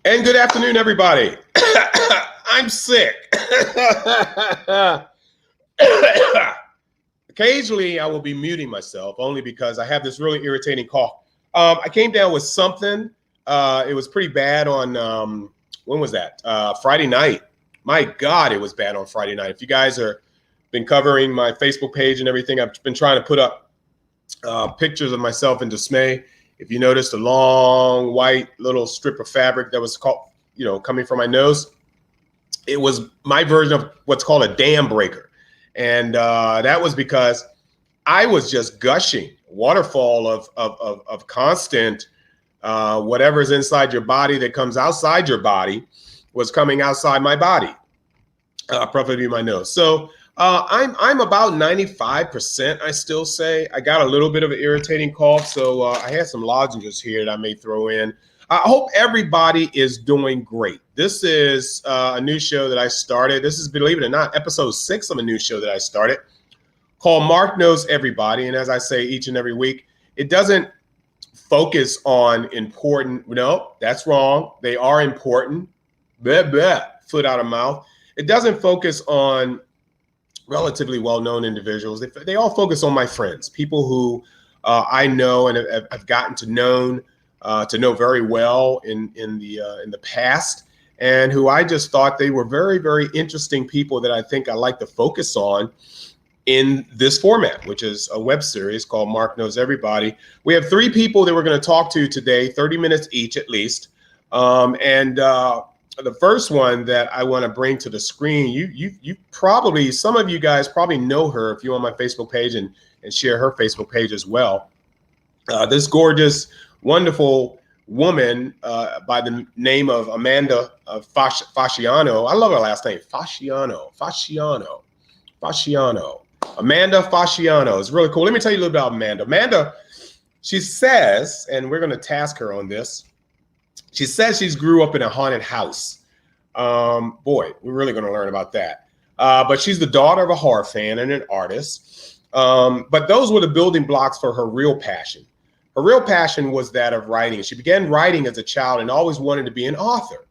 And good afternoon, everybody. I'm sick. Occasionally, I will be muting myself only because I have this really irritating cough. I came down with something. It was pretty bad on, when was that? Friday night. My God, it was bad on Friday night. If you guys are been covering my Facebook page and everything, I've been trying to put up pictures of myself in dismay. If you noticed a long white little strip of fabric that was coming from my nose, it was my version of what's called a dam breaker. And that was because I was just gushing, waterfall of constant whatever's inside your body that comes outside your body was coming outside my body, preferably my nose. So I'm about 95%, I still say. I got a little bit of an irritating cough, so I had some lozenges here that I may throw in. I hope everybody is doing great. This is a new show that I started. This is, believe it or not, episode 6 of a new show that I started called Mark Knows Everybody. And as I say each and every week, it doesn't focus on important. No, that's wrong. They are important. Blah, blah, foot out of mouth. It doesn't focus on relatively well-known individuals. They all focus on my friends, people who I know and have gotten to know very well in the past, and who I just thought they were very, very interesting people that I think I like to focus on in this format, which is a web series called Mark Knows Everybody. We have 3 people that we're going to talk to today, 30 minutes each at least. The first one that I want to bring to the screen, you probably, some of you guys probably know her if you're on my Facebook page and share her Facebook page as well. This gorgeous, wonderful woman by the name of Amanda Fasciano. I love her last name, Fasciano. Amanda Fasciano is really cool. Let me tell you a little bit about Amanda. Amanda, she says, and we're going to task her on this, she says she's grew up in a haunted house. Boy, we're really going to learn about that. But she's the daughter of a horror fan and an artist. But those were the building blocks for her real passion. Her real passion was that of writing. She began writing as a child and always wanted to be an author,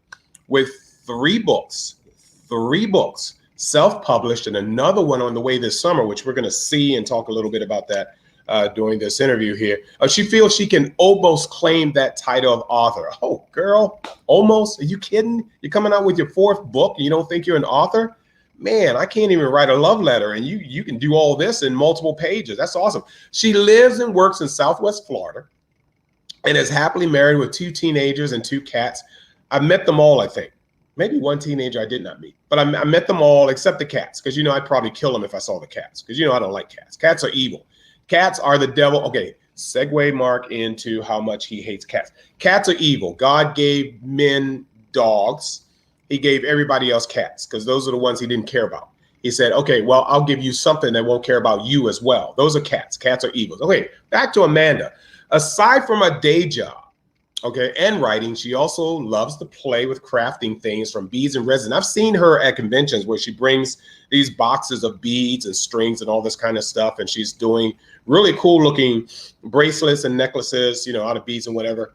with 3 books, self-published, and another one on the way this summer, which we're going to see and talk a little bit about that during this interview here. She feels she can almost claim that title of author. Oh, girl, almost? Are you kidding? You're coming out with your 4th book and you don't think you're an author? Man, I can't even write a love letter, and you can do all this in multiple pages. That's awesome. She lives and works in Southwest Florida and is happily married with 2 teenagers and 2 cats. I've met them all, I think. Maybe 1 teenager I did not meet, but I met them all except the cats, because, I'd probably kill them if I saw the cats, because, I don't like cats. Cats are evil. Cats are the devil. Okay, segue Mark into how much he hates cats. Cats are evil. God gave men dogs. He gave everybody else cats, because those are the ones he didn't care about. He said, okay, well, I'll give you something that won't care about you as well. Those are cats. Cats are evil. Okay, back to Amanda. Aside from a day job, okay, and writing, she also loves to play with crafting things from beads and resin. I've seen her at conventions where she brings these boxes of beads and strings and all this kind of stuff, and she's doing really cool looking bracelets and necklaces, out of beads and whatever.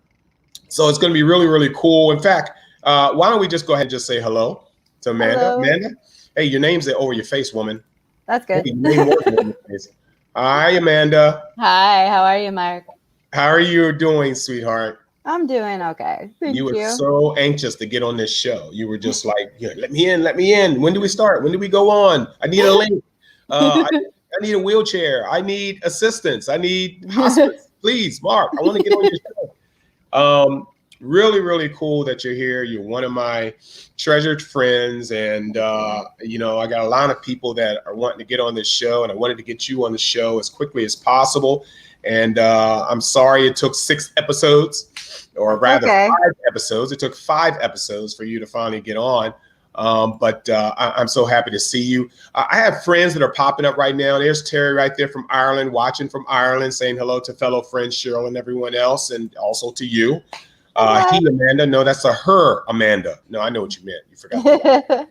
So it's going to be really, really cool. In fact, why don't we just go ahead and just say hello to Amanda. Hello. Amanda, hey, your name's over your face, woman. That's good. Hi, Amanda. Hi, how are you, Mark? How are you doing, sweetheart? I'm doing okay. Thank you. You were so anxious to get on this show. You were just like, let me in. When do we start? When do we go on? I need a link. I need a wheelchair. I need assistance. I need hospice. Please, Mark, I want to get on your show. Really, really cool that you're here. You're one of my treasured friends. And, I got a lot of people that are wanting to get on this show, and I wanted to get you on the show as quickly as possible. And I'm sorry it took 6 episodes, or rather 5 episodes. It took 5 episodes for you to finally get on. But I'm so happy to see you. I have friends that are popping up right now. There's Terry right there from Ireland, watching from Ireland, saying hello to fellow friends Cheryl and everyone else, and also to you. He, Amanda. No, that's a her, Amanda. No, I know what you meant. You forgot.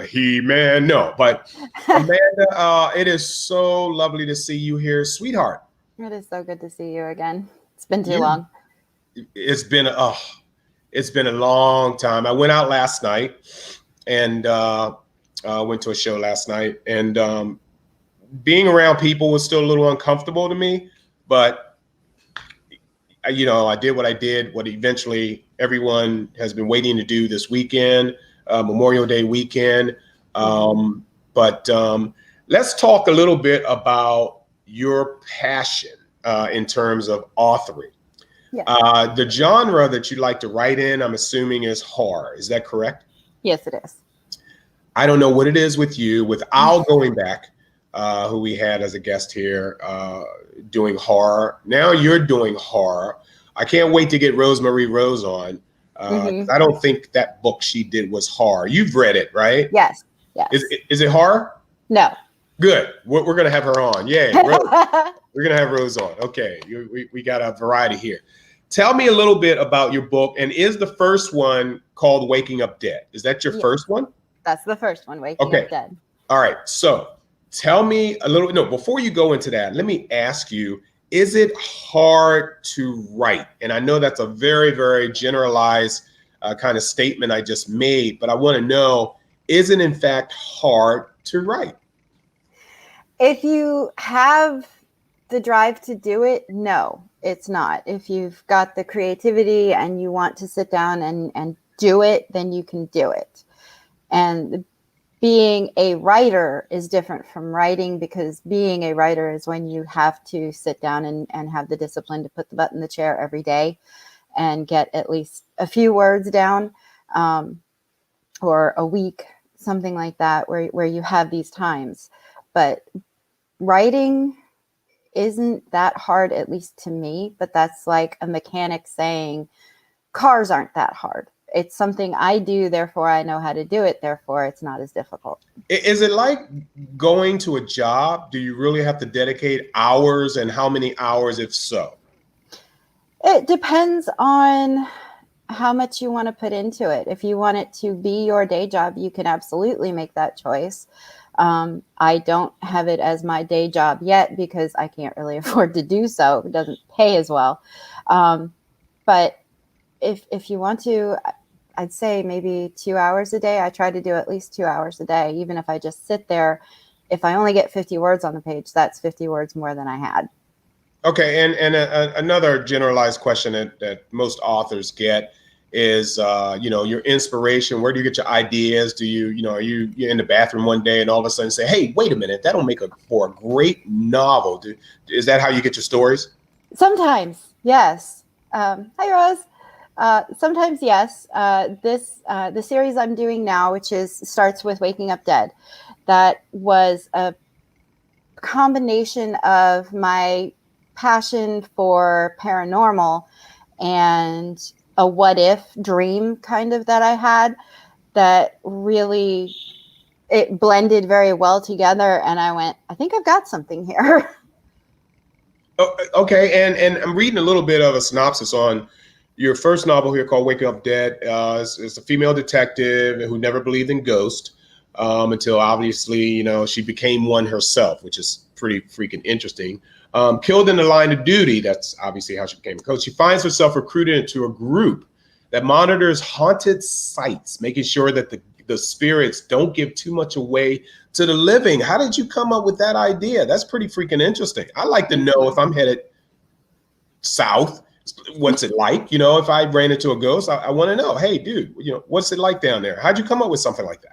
He, man, no. But Amanda, it is so lovely to see you here, sweetheart. It is so good to see you again. It's been too long. It's been It's been a long time. I went out last night and went to a show last night, and being around people was still a little uncomfortable to me, but I did what I did, what eventually everyone has been waiting to do this weekend, Memorial Day weekend. But let's talk a little bit about your passion in terms of authoring. Yeah. The genre that you like to write in, I'm assuming, is horror. Is that correct? Yes, it is. I don't know what it is with you, with Al going back, who we had as a guest here, doing horror. Now you're doing horror. I can't wait to get Rosemary Rose on. I don't think that book she did was horror. You've read it, right? Yes. Yes. Is it horror? No. Good. We're going to have her on. Yay. Rose. We're going to have Rose on. Okay. We got a variety here. Tell me a little bit about your book. And is the first one called Waking Up Dead? Is that your first one? That's the first one, Waking Up Dead. All right. So tell me a little, no, before you go into that, let me ask you, is it hard to write? And I know that's a very, very generalized kind of statement I just made, but I want to know, is it in fact hard to write? If you have the drive to do it, no, it's not. If you've got the creativity and you want to sit down and do it, then you can do it. And being a writer is different from writing, because being a writer is when you have to sit down and have the discipline to put the butt in the chair every day and get at least a few words down, or a week, something like that, where you have these times. But writing isn't that hard, at least to me, but that's like a mechanic saying cars aren't that hard. It's something I do, therefore I know how to do it, therefore it's not as difficult. Is it like going to a job? Do you really have to dedicate hours, and how many hours if so? It depends on how much you want to put into it. If you want it to be your day job, you can absolutely make that choice. I don't have it as my day job yet because I can't really afford to do so. It doesn't pay as well. But if you want to, I'd say maybe 2 hours a day. I try to do at least 2 hours a day, even if I just sit there. If I only get 50 words on the page, that's 50 words more than I had. Okay, and another generalized question that most authors get is, your inspiration. Where do you get your ideas? Do you're in the bathroom one day and all of a sudden say, hey, wait a minute, that'll make for a great novel. Is that how you get your stories? Sometimes, yes. Hi, Rose. Sometimes, yes. The series I'm doing now, which starts with Waking Up Dead, that was a combination of my passion for paranormal and a what if dream kind of that I had, that really, it blended very well together. And I went, I think I've got something here. Oh, okay. And I'm reading a little bit of a synopsis on your first novel here called Wake Up Dead. It's a female detective who never believed in ghosts until obviously, she became one herself, which is pretty freaking interesting. Killed in the line of duty. That's obviously how she became a coach. She finds herself recruited into a group that monitors haunted sites, making sure that the spirits don't give too much away to the living. How did you come up with that idea? That's pretty freaking interesting. I'd like to know, if I'm headed south, what's it like? If I ran into a ghost, I want to know, hey, dude, what's it like down there? How'd you come up with something like that?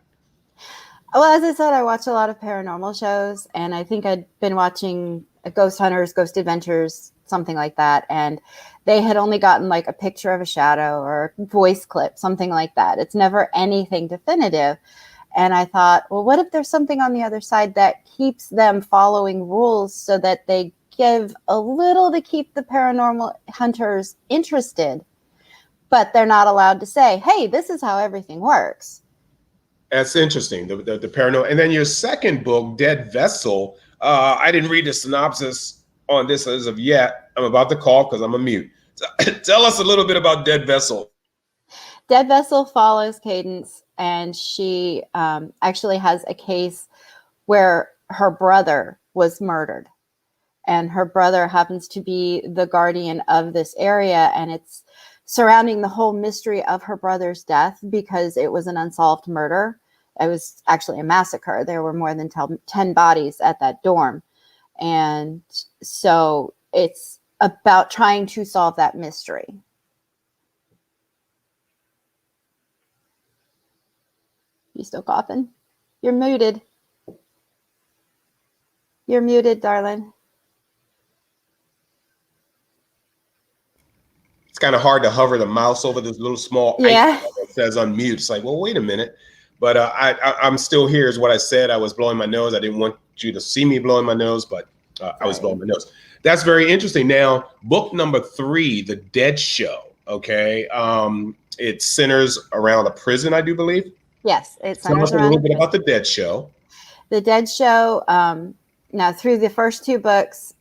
Well, as I said, I watch a lot of paranormal shows, and I think I'd been watching Ghost Hunters, Ghost Adventures, something like that. And they had only gotten like a picture of a shadow or a voice clip, something like that. It's never anything definitive. And I thought, well, what if there's something on the other side that keeps them following rules so that they give a little to keep the paranormal hunters interested, but they're not allowed to say, hey, this is how everything works. That's interesting, the paranormal. And then your second book, Dead Vessel, I didn't read the synopsis on this as of yet. I'm about to call because I'm a mute. So, tell us a little bit about Dead Vessel. Dead Vessel follows Cadence, and she actually has a case where her brother was murdered. And her brother happens to be the guardian of this area, and it's surrounding the whole mystery of her brother's death, because it was an unsolved murder. It was actually a massacre. There were more than 10 bodies at that dorm. And so it's about trying to solve that mystery. You still coughing? You're muted. You're muted, darling. It's kind of hard to hover the mouse over this little small icon that says unmute. It's like, well, wait a minute. But I'm still here is what I said. I was blowing my nose. I didn't want you to see me blowing my nose, but I was blowing my nose. That's very interesting. Now, book number 3, The Dead Show. Okay. It centers around a prison, I do believe. Yes. It Tell us centers a around little bit about The Dead Show. The Dead Show. Now, through the first 2 books,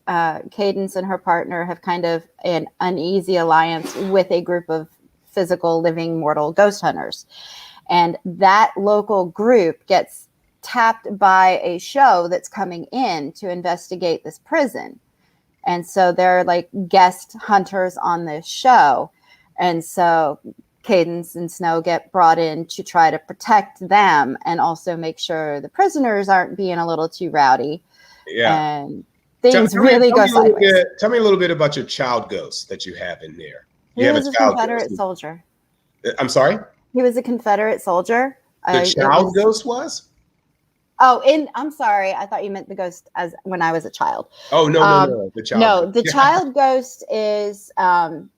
Cadence and her partner have kind of an uneasy alliance with a group of physical, living, mortal ghost hunters. And that local group gets tapped by a show that's coming in to investigate this prison. And so they're like guest hunters on this show. And so Cadence and Snow get brought in to try to protect them and also make sure the prisoners aren't being a little too rowdy. Yeah. And things really go sideways. Tell me a little bit about your child ghost that you have in there. He was a Confederate soldier. I'm sorry? He was a Confederate soldier. The child ghost was? Oh, I'm sorry. I thought you meant the ghost as when I was a child. Oh, no. The child. No, the child ghost is,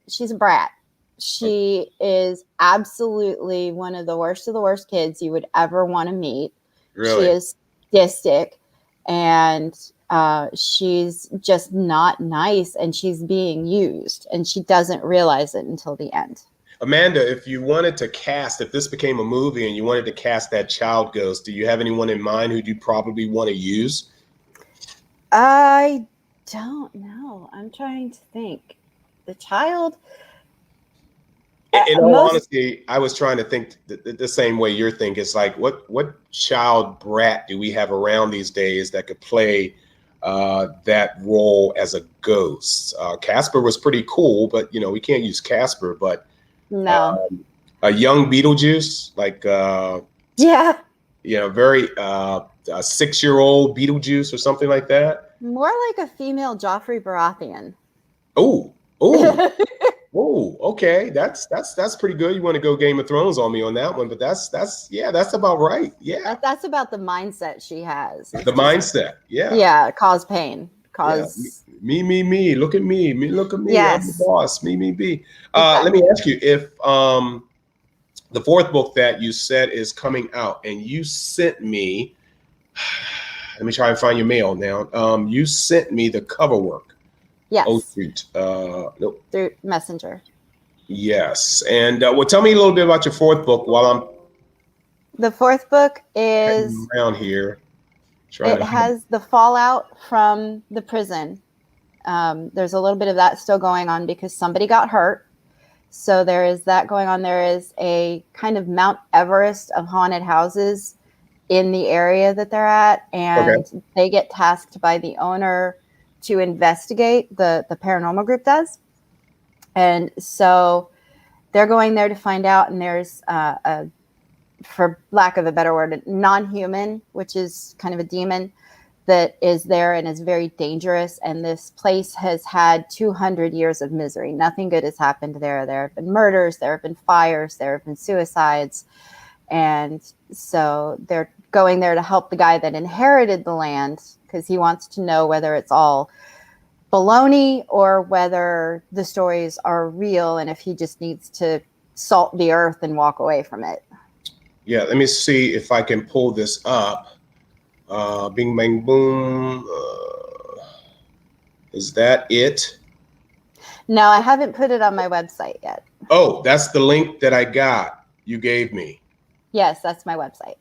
she's a brat. She is absolutely one of the worst kids you would ever want to meet. Really? She is sadistic, and she's just not nice, and she's being used, and she doesn't realize it until the end. Amanda, if you wanted to cast, if this became a movie and you wanted to cast that child ghost, do you have anyone in mind who you probably want to use? I don't know. I'm trying to think. The child. In all honesty, I was trying to think the same way you're thinking. It's like, what child brat do we have around these days that could play that role as a ghost? Casper was pretty cool, but we can't use Casper. But no, a young Beetlejuice, like very a 6-year-old Beetlejuice or something like that. More like a female Joffrey Baratheon. Oh, okay. That's pretty good. You want to go Game of Thrones on me on that one, but that's about right. Yeah. That's about the mindset she has. The mindset. Yeah. Yeah. Cause pain. Cause me. Look at me. Look at me. Yes. I'm the boss. Me. Exactly. Let me ask you if the 4th book that you said is coming out, and you sent me. Let me try and find your mail now. You sent me the cover work. Yes. Oh, shoot. Nope. Through Messenger. Yes. And tell me a little bit about your 4th book while I'm. The 4th book is around here. It has the fallout from the prison. There's a little bit of that still going on because somebody got hurt. So there is that going on. There is a kind of Mount Everest of haunted houses in the area that they're at. And they get tasked by the owner to investigate, the paranormal group does. And so they're going there to find out, and there's for lack of a better word, a non-human, which is kind of a demon that is there and is very dangerous. And this place has had 200 years of misery. Nothing good has happened there. There have been murders, there have been fires, there have been suicides. And so they're going there to help the guy that inherited the land, because he wants to know whether it's all baloney or whether the stories are real, and if he just needs to salt the earth and walk away from it. Yeah, let me see if I can pull this up. Bing, bang, boom. Is that it? No, I haven't put it on my website yet. Oh, that's the link that I got. You gave me. Yes, that's my website.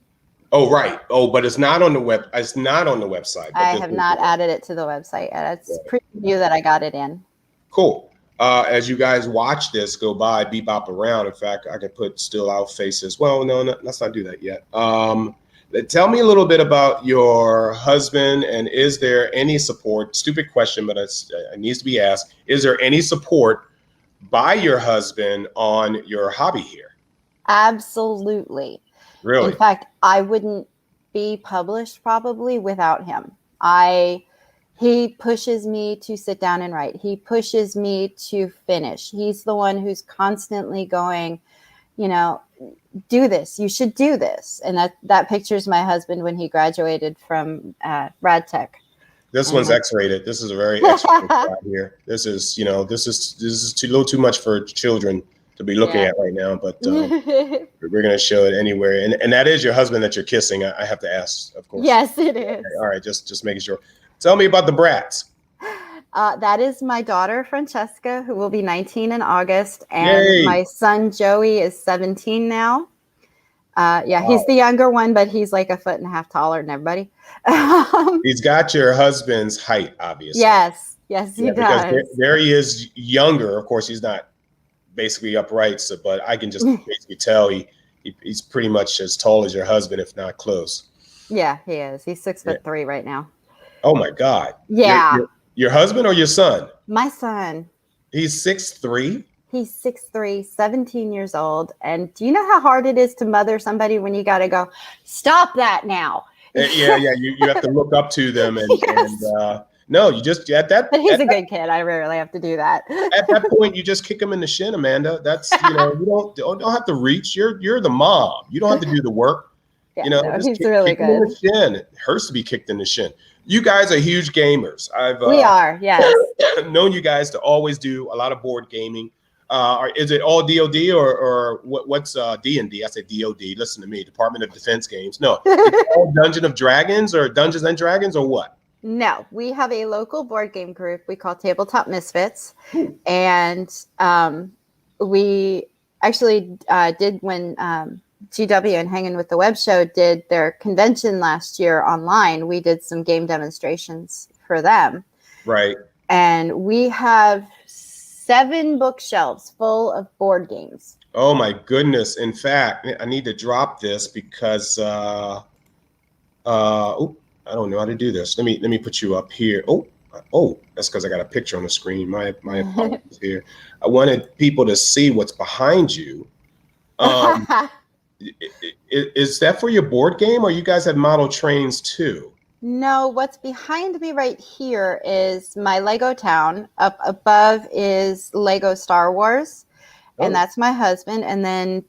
Oh, right. Oh, but it's not on the web. It's not on the website. I have not added it to the website yet. It's pretty new that I got it in. Cool. As you guys watch this go by, bebop around. In fact, I could put still out faces. Well, no, let's not do that yet. Tell me a little bit about your husband, and is there any support? Stupid question, but it needs to be asked. Is there any support by your husband on your hobby here. Absolutely. Really? In fact, I wouldn't be published probably without him. He pushes me to sit down and write. He pushes me to finish. He's the one who's constantly going, you know, do this. You should do this. And that picture's my husband when he graduated from Rad Tech. This one's X-rated. This is a very X-rated shot here. This is, this is a little too much for children to be looking at right now, but we're going to show it anywhere. And that is your husband that you're kissing. I have to ask, of course. Yes, it is. Okay, all right, just making sure. Tell me about the brats. That is my daughter, Francesca, who will be 19 in August. And Yay. my son, Joey, is 17 now. Wow. He's the younger one, but he's like 1.5 feet taller than everybody. He's got your husband's height, obviously. Yes, he does. Because there he is, younger. Of course, he's not basically upright, but I can just basically tell he's pretty much as tall as your husband, if not close. Yeah, he is. He's 6'3" right now. Oh my God. Yeah. Your husband or your son? My son. He's 6'3"? He's 6'3", 17 years old. And do you know how hard it is to mother somebody when you got to go, stop that now? Yeah. You have to look up to them. And, yes. No, you just at that. But he's a good kid. I rarely have to do that. At that point, you just kick him in the shin, Amanda. That's, you don't have to reach. You're the mom. You don't have to do the work. Yeah, just he's really good. Him in the shin. It hurts to be kicked in the shin. You guys are huge gamers. We are, yes. known you guys to always do a lot of board gaming. Is it all DOD or what's D&D? I said DOD. Listen to me, Department of Defense games. No, it's all Dungeons and Dragons or what? No, we have a local board game group we call Tabletop Misfits. And we actually did when GW and Hanging with the Web Show did their convention last year online. We did some game demonstrations for them. Right. And we have 7 bookshelves full of board games. Oh my goodness. In fact, I need to drop this because I don't know how to do this. Let me put you up here. Oh, that's because I got a picture on the screen. My apologies here. I wanted people to see what's behind you. Is that for your board game, or you guys have model trains too? No, what's behind me right here is my Lego town. Up above is Lego Star Wars, and that's my husband. And then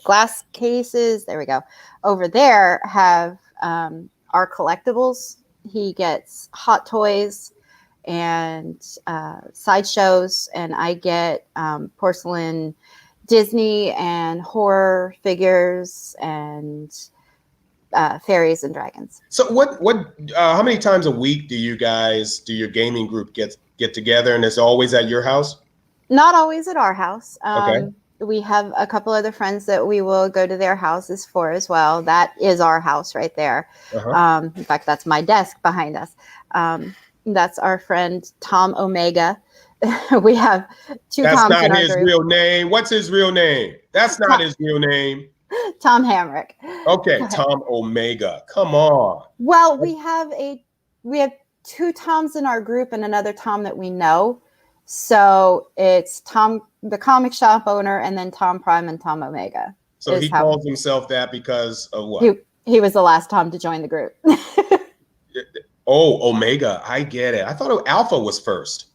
glass cases, there we go, over there have our collectibles. He gets Hot Toys and sideshows, and I get porcelain Disney and horror figures and fairies and dragons. So how many times a week do your gaming group get together, and it's always at your house? Not always at our house. Okay. We have a couple other friends that we will go to their houses for as well. That is our house right there. Uh-huh. In fact, that's my desk behind us. That's our friend Tom Omega. We have 2 That's Toms not in our his group. real name. What's his real name? That's not his real name. Tom Hamrick. Okay, Tom Omega. Come on. Well, we have 2 Toms in our group and another Tom that we know. So it's Tom, the comic shop owner, and then Tom Prime and Tom Omega. So he calls himself that because of what? He was the last Tom to join the group. Oh, Omega. I get it. I thought Alpha was first.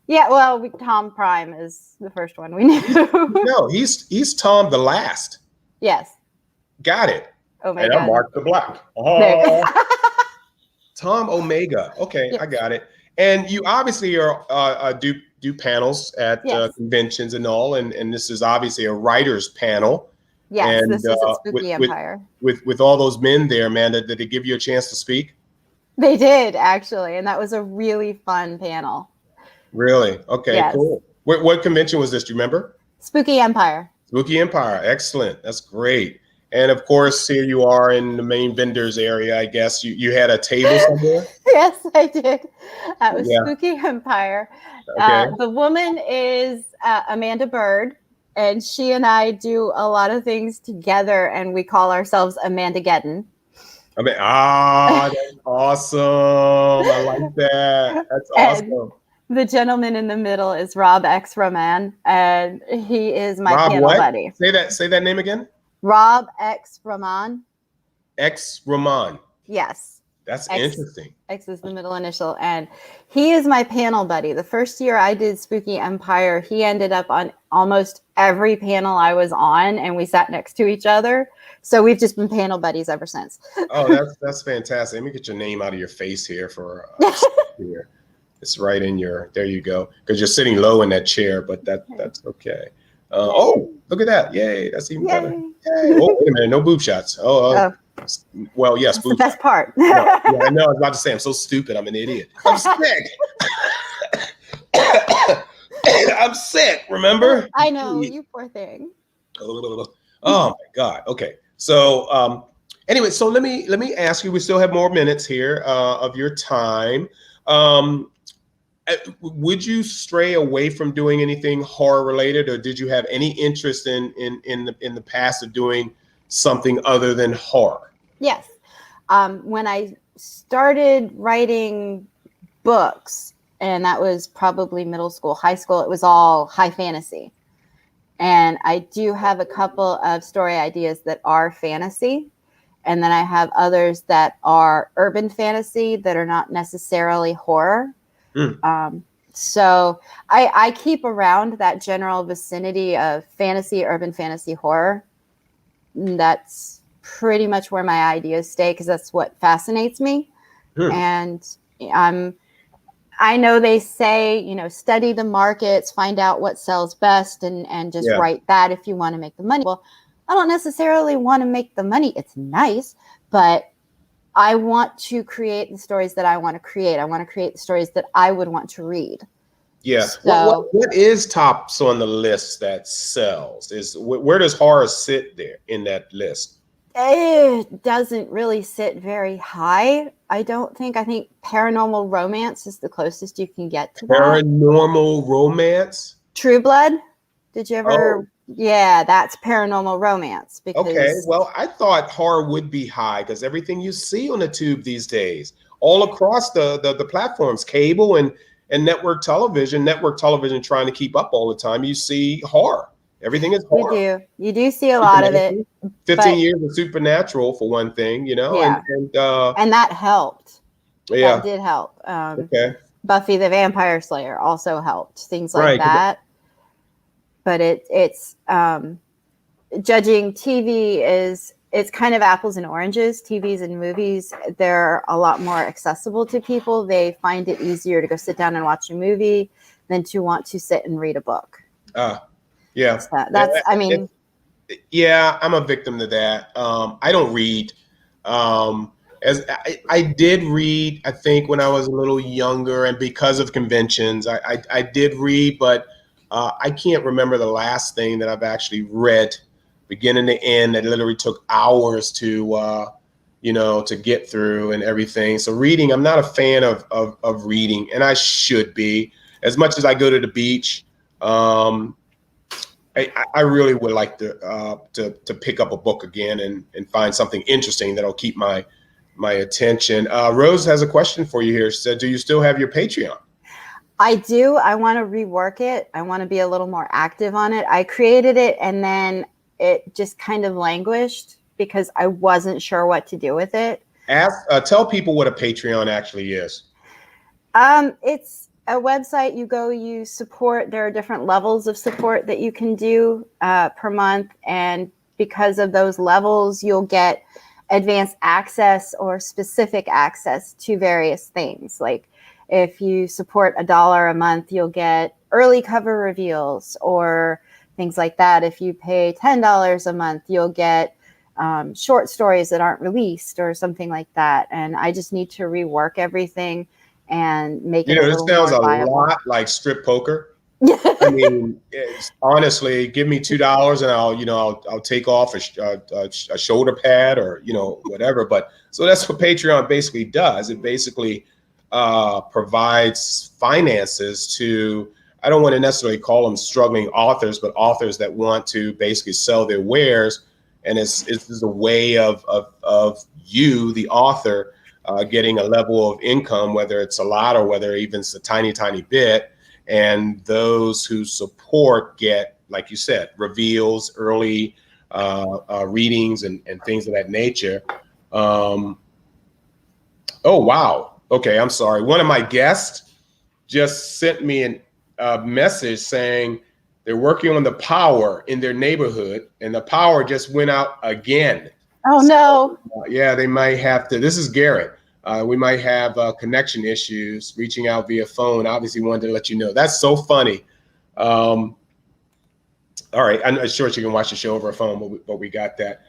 Yeah, well, Tom Prime is the first one we knew. No, he's Tom the last. Yes. Got it. Omega. And I'm Mark the Black. Oh. Tom Omega. Okay, yes. I got it. And you obviously are do panels at conventions and all, and this is obviously a writer's panel. Yes, and, this is at Spooky Empire. With all those men there, Amanda, did they give you a chance to speak? They did, actually, and that was a really fun panel. Really? Okay, yes. Cool. What convention was this? Do you remember? Spooky Empire. Spooky Empire. Excellent. That's great. And of course, here you are in the main vendors area. I guess you had a table somewhere? Yes, I did. That was Spooky Empire. Okay. The woman is Amanda Bird, and she and I do a lot of things together, and we call ourselves Amandageddon. I mean, that's awesome. I like that. That's awesome. The gentleman in the middle is Rob X Roman, and he is my Rob panel what? buddy. Say that name again. Rob X Roman. X Roman. Yes. That's X, interesting. X is the middle initial, and he is my panel buddy. The first year I did Spooky Empire, he ended up on almost every panel I was on, and we sat next to each other. So we've just been panel buddies ever since. Oh, that's fantastic. Let me get your name out of your face here for here. It's right in your. There you go. Because you're sitting low in that chair, but that's okay. Oh, look at that! Yay, that's even better. Yay. Oh, wait a minute, no boob shots. Well, yes, that's the best part. No, yeah, I know. I was about to say I'm so stupid. I'm an idiot. I'm sick. I'm sick. Remember? I know, you poor thing. Oh my God. Okay. So anyway, so let me ask you. We still have more minutes here of your time. Would you stray away from doing anything horror related, or did you have any interest in the past of doing something other than horror? Yes. When I started writing books, and that was probably middle school, high school, it was all high fantasy. And I do have a couple of story ideas that are fantasy. And then I have others that are urban fantasy that are not necessarily horror. So I keep around that general vicinity of fantasy, urban fantasy, horror. That's pretty much where my ideas stay, because that's what fascinates me. And I know they say, study the markets, find out what sells best, and just write that if you want to make the money. Well, I don't necessarily want to make the money. It's nice, but I want to create the stories that I want to create. I want to create the stories that I would want to read. Yeah. So, what is tops on the list that sells? Where does horror sit there in that list? It doesn't really sit very high, I don't think. I think paranormal romance is the closest you can get to that. Paranormal romance? True Blood? Did you ever? Oh. Yeah, that's paranormal romance. Okay, well, I thought horror would be high because everything you see on the tube these days, all across the platforms, cable and network television trying to keep up all the time, you see horror. Everything is horror. You do see a lot of it. 15 years of Supernatural, for one thing, Yeah. And that helped. Yeah. That did help. Okay. Buffy the Vampire Slayer also helped. Things like that. But it's judging TV it's kind of apples and oranges. TVs and movies, they're a lot more accessible to people. They find it easier to go sit down and watch a movie than to want to sit and read a book. Yeah. So I'm a victim to that. I don't read. As I did read, I think when I was a little younger, and because of conventions, I did read, but I can't remember the last thing that I've actually read, beginning to end, that literally took hours to get through and everything. So reading, I'm not a fan of reading, and I should be. As much as I go to the beach, I really would like to pick up a book again and find something interesting that'll keep my attention. Rose has a question for you here. She said, do you still have your Patreon? I do. I want to rework it. I want to be a little more active on it. I created it and then it just kind of languished because I wasn't sure what to do with it. Tell people what a Patreon actually is. It's a website. You support. There are different levels of support that you can do per month. And because of those levels, you'll get advanced access or specific access to various things. Like if you support $1 a month, you'll get early cover reveals or things like that. If you pay $10 a month, you'll get short stories that aren't released or something like that. And I just need to rework everything and make it a little more viable. This sounds a lot like strip poker. I mean, honestly, give me $2 and I'll take off a shoulder pad or whatever. But so that's what Patreon basically does. It basically provides finances to, I don't want to necessarily call them struggling authors, but authors that want to basically sell their wares. And it's a way of you, the author, getting a level of income, whether it's a lot or whether even it's a tiny, tiny bit. And those who support get, like you said, reveals, early readings and things of that nature. Oh, wow. Okay, I'm sorry. One of my guests just sent me a message saying they're working on the power in their neighborhood, and the power just went out again. Oh, no. Yeah, they might have to. This is Garrett. We might have connection issues, reaching out via phone. Obviously wanted to let you know. That's so funny. All right, I'm sure you can watch the show over a phone, but we got that.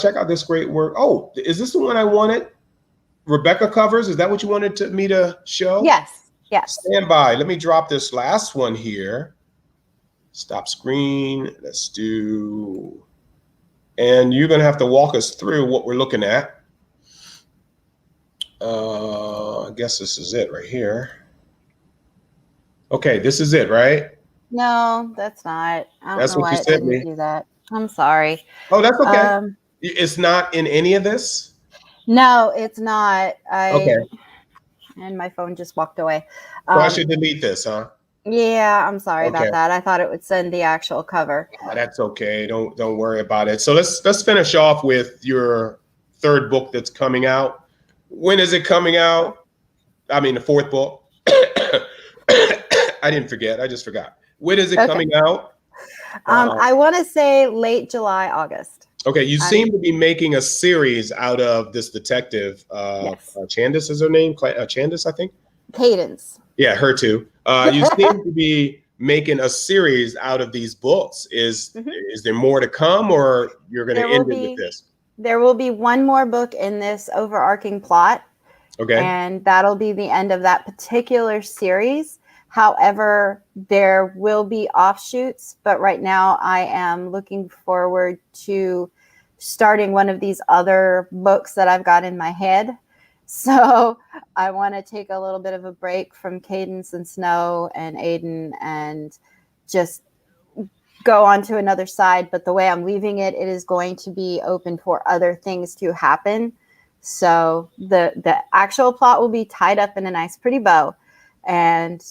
Check out this great work. Oh, is this the one I wanted? Rebecca covers? Is that what you wanted me to show? Yes, yes. Stand by. Let me drop this last one here. Stop screen. Let's do, and you're going to have to walk us through what we're looking at. I guess this is it right here. Okay, this is it, right? No, that's not. I don't know why it didn't do that. I'm sorry. Oh, that's okay. It's not in any of this? No, it's not. Okay. And my phone just walked away. So I should delete this, huh? Yeah, I'm sorry about that. I thought it would send the actual cover. Oh, that's okay. Don't worry about it. So let's finish off with your third book that's coming out. When is it coming out? I mean, the fourth book. I didn't forget. I just forgot. When is it coming out? I want to say late July, August. Okay, you seem to be making a series out of this detective. Yes. Candace is her name. Candace, I think. Cadence. Yeah, her too. You seem to be making a series out of these books. Is there more to come, or you're going to end it with this? There will be one more book in this overarching plot. Okay. And that'll be the end of that particular series. However, there will be offshoots, but right now I am looking forward to starting one of these other books that I've got in my head. So I want to take a little bit of a break from Cadence and Snow and Aiden and just go on to another side. But the way I'm leaving it, it is going to be open for other things to happen. So the actual plot will be tied up in a nice, pretty bow. And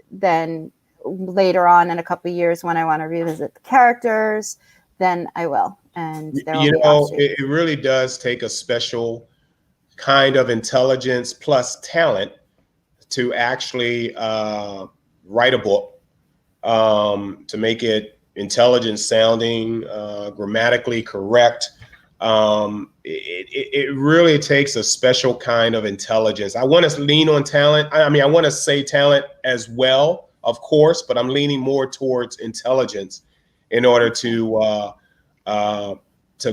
then later on in a couple of years, when I want to revisit the characters, then I will. And there will be offshoots. It really does take a special kind of intelligence plus talent to actually write a book, to make it intelligent sounding, grammatically correct. It really takes a special kind of intelligence. I want to lean on talent. I mean, I want to say talent as well, of course, but I'm leaning more towards intelligence in order to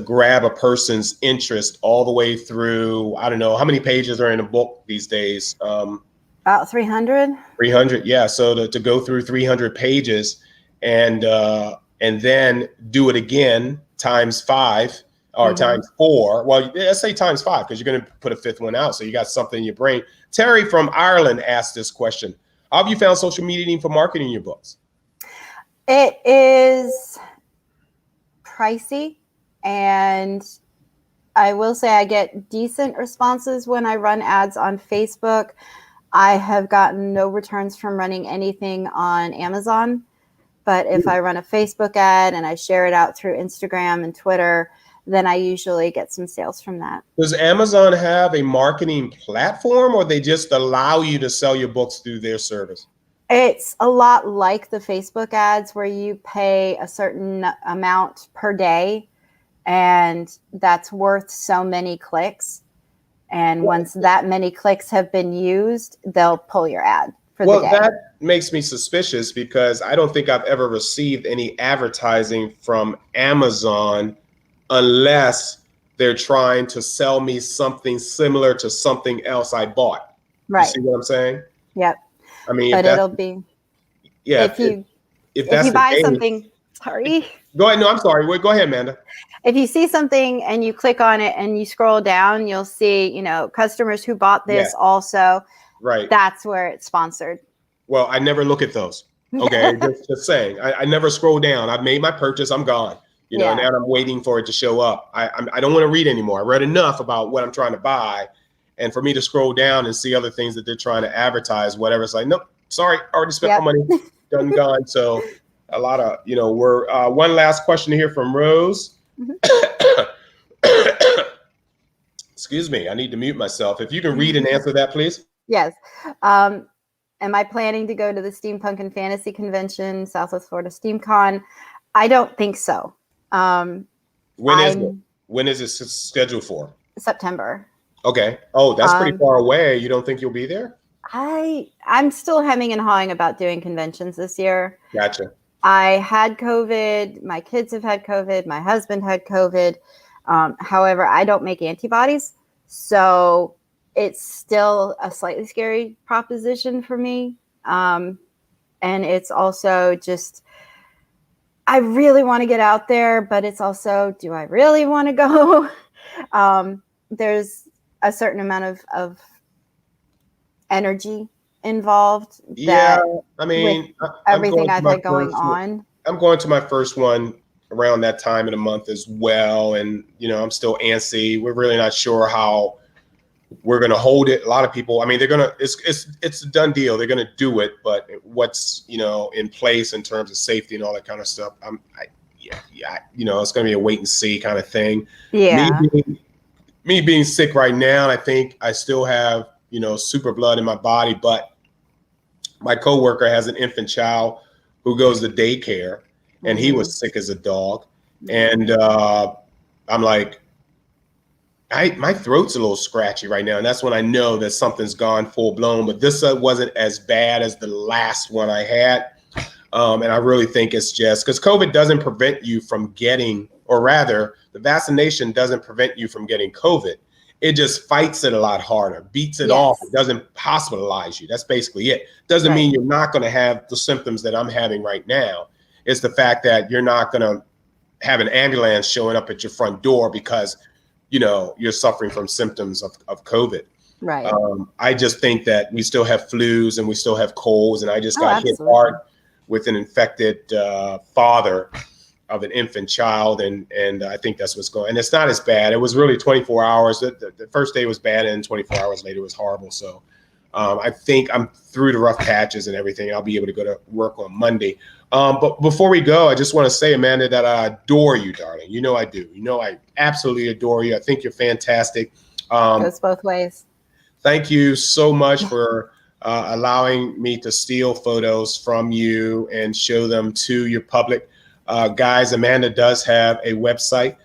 grab a person's interest all the way through. I don't know how many pages are in a book these days. About 300. 300, yeah. So to go through 300 pages and then do it again times 5. Or times 4. Well, let's say times 5, because you're going to put a 5th one out. So you got something in your brain. Terry from Ireland asked this question. How have you found social media for marketing your books? It is pricey. And I will say I get decent responses when I run ads on Facebook. I have gotten no returns from running anything on Amazon. But if I run a Facebook ad and I share it out through Instagram and Twitter, then I usually get some sales from that. Does Amazon have a marketing platform, or they just allow you to sell your books through their service? It's a lot like the Facebook ads where you pay a certain amount per day, and that's worth so many clicks. And once that many clicks have been used, they'll pull your ad for the day. Well, that makes me suspicious, because I don't think I've ever received any advertising from Amazon unless they're trying to sell me something similar to something else I bought. Right. You see what I'm saying? Yep. I mean, but it'll be, yeah. If you buy something, sorry. Go ahead. No, I'm sorry. Wait, go ahead, Amanda. If you see something and you click on it and you scroll down, you'll see, customers who bought this also. Right. That's where it's sponsored. Well, I never look at those. Okay. just saying. I never scroll down. I've made my purchase. I'm gone. Now I'm waiting for it to show up. I don't want to read anymore. I read enough about what I'm trying to buy, And for me to scroll down and see other things that they're trying to advertise, whatever, it's like, nope, sorry, already spent my money, done, gone. So a lot of, we're one last question here from Rose. Excuse me, I need to mute myself. If you can read and answer that, please. Yes. Am I planning to go to the Steampunk and Fantasy Convention, Southwest Florida SteamCon? I don't think so. When is it? When is it scheduled for? September. Okay. Oh, that's pretty far away. You don't think you'll be there? I'm still hemming and hawing about doing conventions this year. Gotcha. I had COVID. My kids have had COVID. My husband had COVID. However, I don't make antibodies. So it's still a slightly scary proposition for me. And it's also just, I really want to get out there, but it's also, do I really want to go? There's a certain amount of energy involved. Yeah, I mean, everything I've had going on. I'm going to my first one around that time of the month as well. And, I'm still antsy. We're really not sure how we're going to hold it. A lot of people, I mean, they're going to, it's a done deal. They're going to do it, but what's, in place in terms of safety and all that kind of stuff. It's going to be a wait and see kind of thing. Yeah. Me being sick right now, I think I still have, super blood in my body, but my coworker has an infant child who goes to daycare, and he was sick as a dog. And I'm like, my throat's a little scratchy right now. And that's when I know that something's gone full blown, but this wasn't as bad as the last one I had. And I really think it's just because COVID doesn't prevent you from getting, or rather the vaccination doesn't prevent you from getting COVID. It just fights it a lot harder, beats it off. It doesn't hospitalize you. That's basically it. Doesn't mean you're not going to have the symptoms that I'm having right now. It's the fact that you're not going to have an ambulance showing up at your front door because, you're suffering from symptoms of COVID. Right. I just think that we still have flus and we still have colds. And I just got hit hard with an infected father of an infant child. And I think that's what's going on. And it's not as bad. It was really 24 hours. The first day was bad, and 24 hours later was horrible. So I think I'm through the rough patches and everything. I'll be able to go to work on Monday. But before we go, I just want to say, Amanda, that I adore you, darling. I do. I absolutely adore you. I think you're fantastic. Goes both ways. Thank you so much for allowing me to steal photos from you and show them to your public. Guys, Amanda does have a website.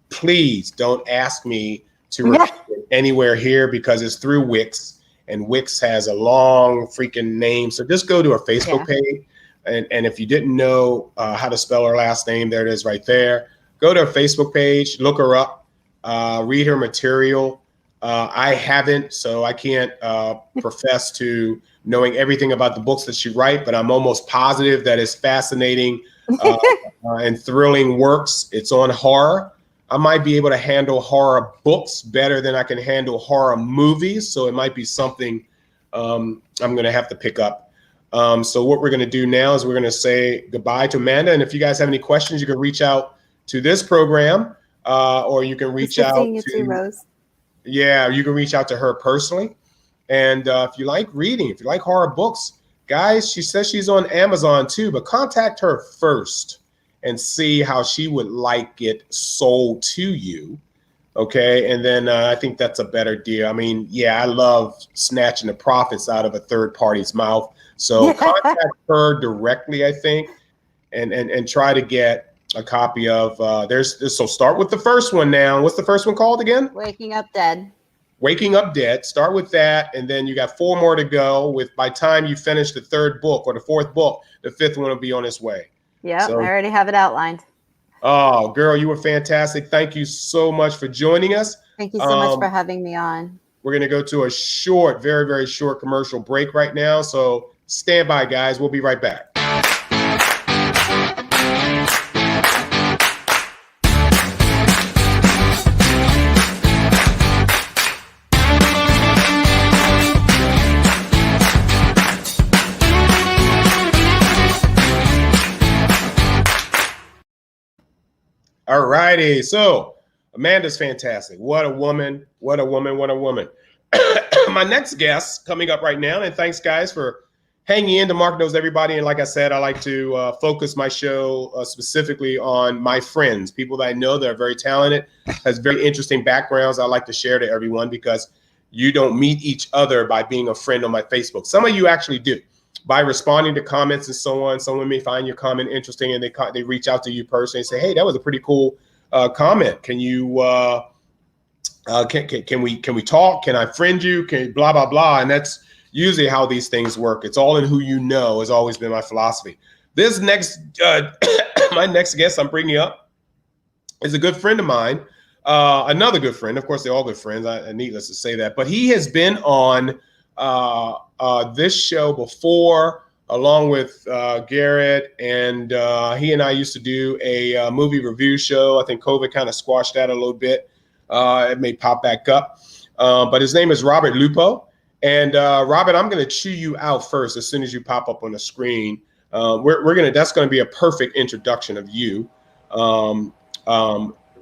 Please don't ask me to repeat it anywhere here because it's through Wix, and Wix has a long freaking name. So just go to her Facebook page. And if you didn't know how to spell her last name, there it is right there. Go to her Facebook page, look her up, read her material. I haven't, so I can't profess to knowing everything about the books that she writes, but I'm almost positive that it's fascinating and thrilling works. It's on horror. I might be able to handle horror books better than I can handle horror movies, so it might be something I'm going to have to pick up. So what we're going to do now is we're going to say goodbye to Amanda. And if you guys have any questions, you can reach out to this program or you can reach out to Rose. Yeah, you can reach out to her personally. And if you like reading, if you like horror books, guys, she says she's on Amazon too, but contact her first and see how she would like it sold to you. Okay. And then I think that's a better deal. I mean, I love snatching the profits out of a third party's mouth. So contact her directly, I think, and try to get a copy of so start with the first one now. What's the first one called again? Waking Up Dead. Waking Up Dead. Start with that, and then you got 4 more to go. By time you finish the 3rd book or the 4th book, the 5th one will be on its way. Yeah, so, I already have it outlined. Oh, girl, you were fantastic. Thank you so much for joining us. Thank you so much for having me on. We're going to go to a short, very, very short commercial break right now. So stand by, guys. We'll be right back. All righty. So Amanda's fantastic. What a woman. What a woman. What a woman. my next guest coming up right now, and thanks guys for hanging in to Mark Knows Everybody. And like I said, I like to focus my show specifically on my friends, people that I know that are very talented, has very interesting backgrounds. I like to share to everyone because you don't meet each other by being a friend on my Facebook. Some of you actually do by responding to comments and so on. Someone may find your comment interesting and they reach out to you personally and say, hey, that was a pretty cool comment. Can you can we talk? Can I friend you? Can blah blah blah? And that's usually how these things work. It's all in who you know has always been my philosophy. This next my next guest I'm bringing up is a good friend of mine, another good friend. Of course, they're all good friends. Needless to say that, but he has been on this show before, along with Garrett, and he and I used to do a movie review show. I think COVID kind of squashed that a little bit. It may pop back up, but his name is Robert Lupo. And Robert, I'm going to chew you out first as soon as you pop up on the screen. That's going to be a perfect introduction of you.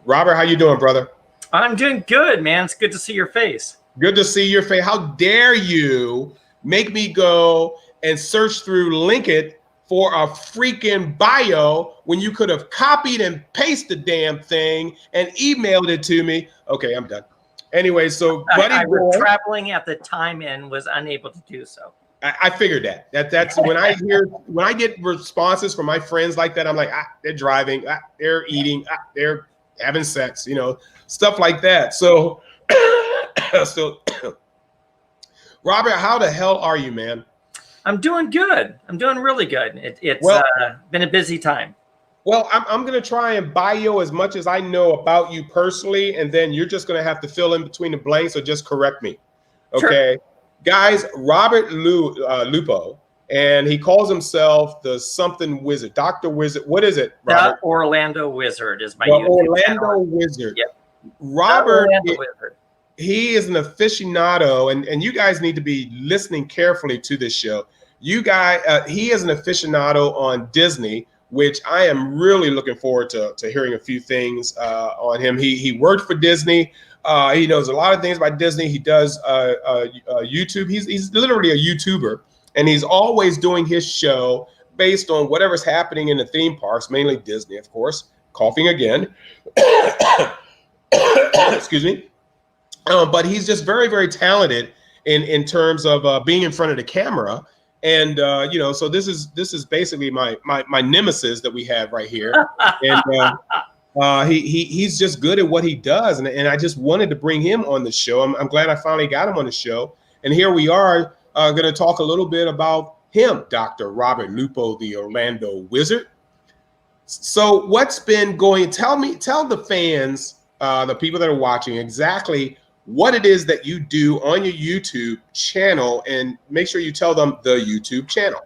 Robert, how you doing, brother? I'm doing good, man. It's good to see your face. Good to see your face. How dare you make me go and search through LinkedIn for a freaking bio when you could have copied and pasted the damn thing and emailed it to me. Okay, I'm done. Anyway, so buddy, I was traveling at the time and was unable to do so. I figured that's when I get responses from my friends like that, I'm like, they're driving, they're eating, they're having sex, stuff like that. So, Robert, how the hell are you, man? I'm doing good. I'm doing really good. It's been a busy time. Well, I'm going to try and bio as much as I know about you personally, and then you're just going to have to fill in between the blanks or just correct me. Okay. Sure. Guys, Robert Lupo, and he calls himself the something wizard, Dr. Wizard. What is it, Robert? The Orlando Wizard is my YouTube Orlando channel. Wizard. Yep. Robert, he is an aficionado, and you guys need to be listening carefully to this show. You guys, he is an aficionado on Disney, which I am really looking forward to hearing a few things on him. He worked for Disney. He knows a lot of things about Disney. He does YouTube. He's literally a YouTuber, and he's always doing his show based on whatever's happening in the theme parks, mainly Disney, of course. Coughing again. Excuse me. But he's just very, very talented in terms of being in front of the camera. And so this is basically my nemesis that we have right here, and he's just good at what he does, and I just wanted to bring him on the show. I'm glad I finally got him on the show, and here we are going to talk a little bit about him, Dr. Robert Lupo, the Orlando Wizard. So what's been going? Tell the fans, the people that are watching, exactly what it is that you do on your YouTube channel, and make sure you tell them the YouTube channel.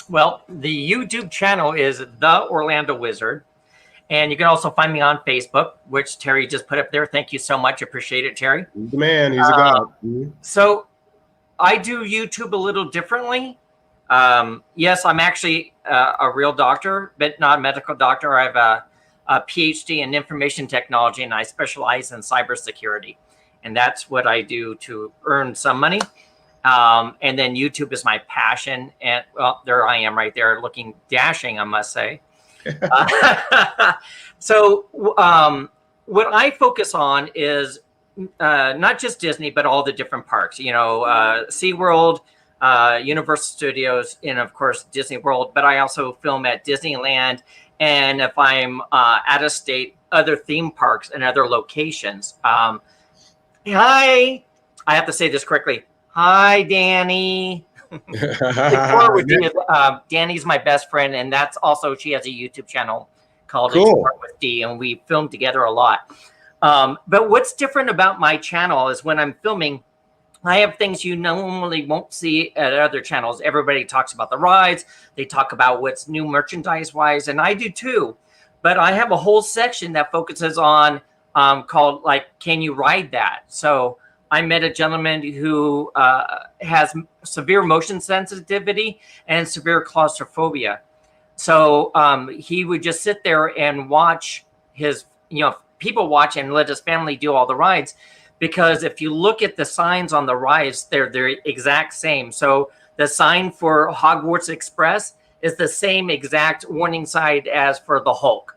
Well, the YouTube channel is The Orlando Wizard, and you can also find me on Facebook, which Terry just put up there. Thank you so much. Appreciate it, Terry. He's the man. He's a god. So I do YouTube a little differently. Yes, I'm actually a real doctor, but not a medical doctor. I have a PhD in information technology, and I specialize in cybersecurity. And that's what I do to earn some money. And then YouTube is my passion. And well, there I am right there looking dashing, I must say. So what I focus on is not just Disney, but all the different parks, SeaWorld, Universal Studios, and of course, Disney World. But I also film at Disneyland. And if I'm out of state, other theme parks and other locations. Hi, I have to say this correctly. Hi, Danny. Danny's my best friend, and that's also, she has a YouTube channel called Explore with D, and we film together a lot. But what's different about my channel is when I'm filming, I have things you normally won't see at other channels. Everybody talks about the rides. They talk about what's new merchandise-wise, and I do too. But I have a whole section that focuses on called Can You Ride That? So I met a gentleman who has severe motion sensitivity and severe claustrophobia. So he would just sit there and watch his, people watch and let his family do all the rides. because if you look at the signs on the rides, they're the exact same. So the sign for Hogwarts Express is the same exact warning sign as for the Hulk.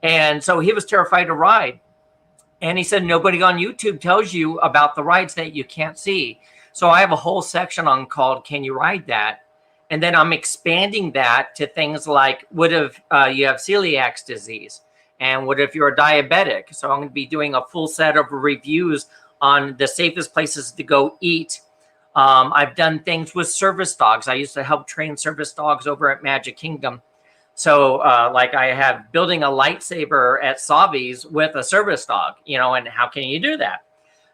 And so he was terrified to ride. And he said, nobody on YouTube tells you about the rides that you can't see. So I have a whole section on called, Can You Ride That? And then I'm expanding that to things like, what if you have celiac disease? And what if you're a diabetic? So I'm going to be doing a full set of reviews on the safest places to go eat. I've done things with service dogs. I used to help train service dogs over at Magic Kingdom. So like I have building a lightsaber at Savi's with a service dog, you know, and how can you do that?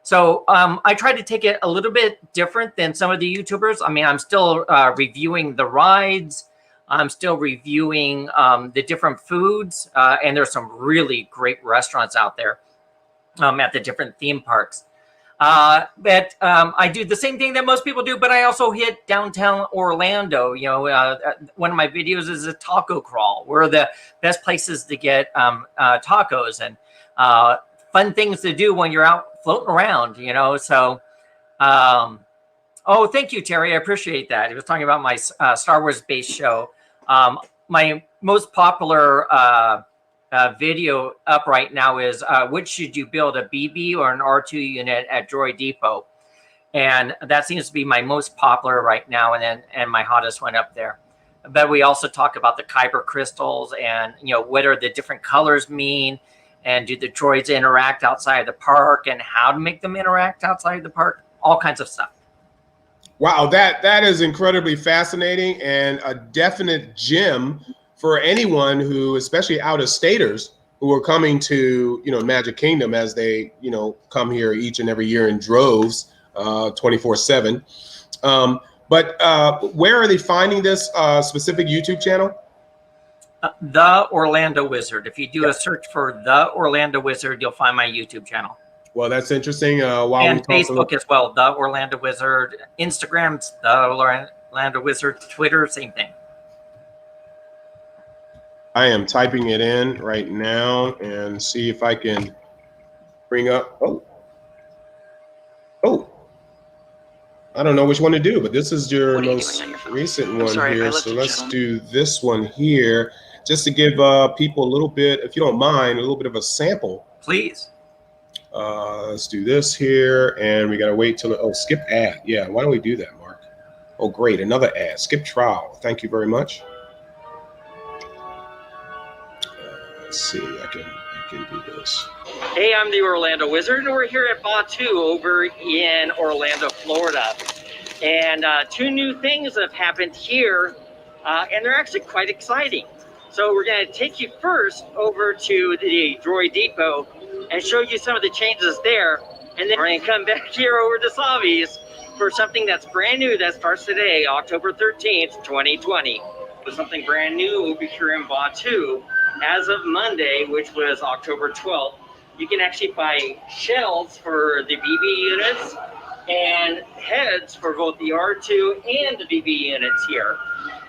So I try to take it a little bit different than some of the YouTubers. I mean, I'm still reviewing the rides. I'm still reviewing the different foods. And there's some really great restaurants out there at the different theme parks. But I do the same thing that most people do, but I also hit downtown Orlando. You know, one of my videos is a taco crawl. Where are the best places to get tacos and fun things to do when you're out floating around, you know? So, oh, thank you, Terry. I appreciate that. He was talking about my Star Wars based show. My most popular video up right now is which should you build, a BB or an R2 unit at Droid Depot? And that seems to be my most popular right now, and my hottest one up there. But we also talk about the Kyber crystals and, you know, what are the different colors mean, and do the droids interact outside of the park, and how to make them interact outside of the park, all kinds of stuff. Wow, that is incredibly fascinating and a definite gem for anyone who, especially out-of-staters, who are coming to, you know, Magic Kingdom, as they, you know, come here each and every year in droves, 24/7. But where are they finding this specific YouTube channel? The Orlando Wizard. If you do a search for The Orlando Wizard, you'll find my YouTube channel. Well, that's interesting. And Facebook as well, The Orlando Wizard. Instagram's The Orlando Wizard. Twitter, same thing. I am typing it in right now and see if I can bring up. Oh, I don't know which one to do, but this is your most recent one here. So let's do this one here, just to give people a little bit, if you don't mind, a little bit of a sample. Please. Let's do this here, and we got to wait till skip ad. Yeah, why don't we do that, Mark? Oh, great, another ad. Skip trial. Thank you very much. Let's see, I can do this. Hey, I'm the Orlando Wizard, and we're here at Batu over in Orlando, Florida. And two new things have happened here, and they're actually quite exciting. So we're going to take you first over to the Droid Depot and show you some of the changes there. And then we're going to come back here over to Savi's for something that's brand new that starts today, October 13th, 2020. With something brand new over here in Batu. As of Monday, which was October 12th, you can actually buy shells for the BB units and heads for both the R2 and the BB units here.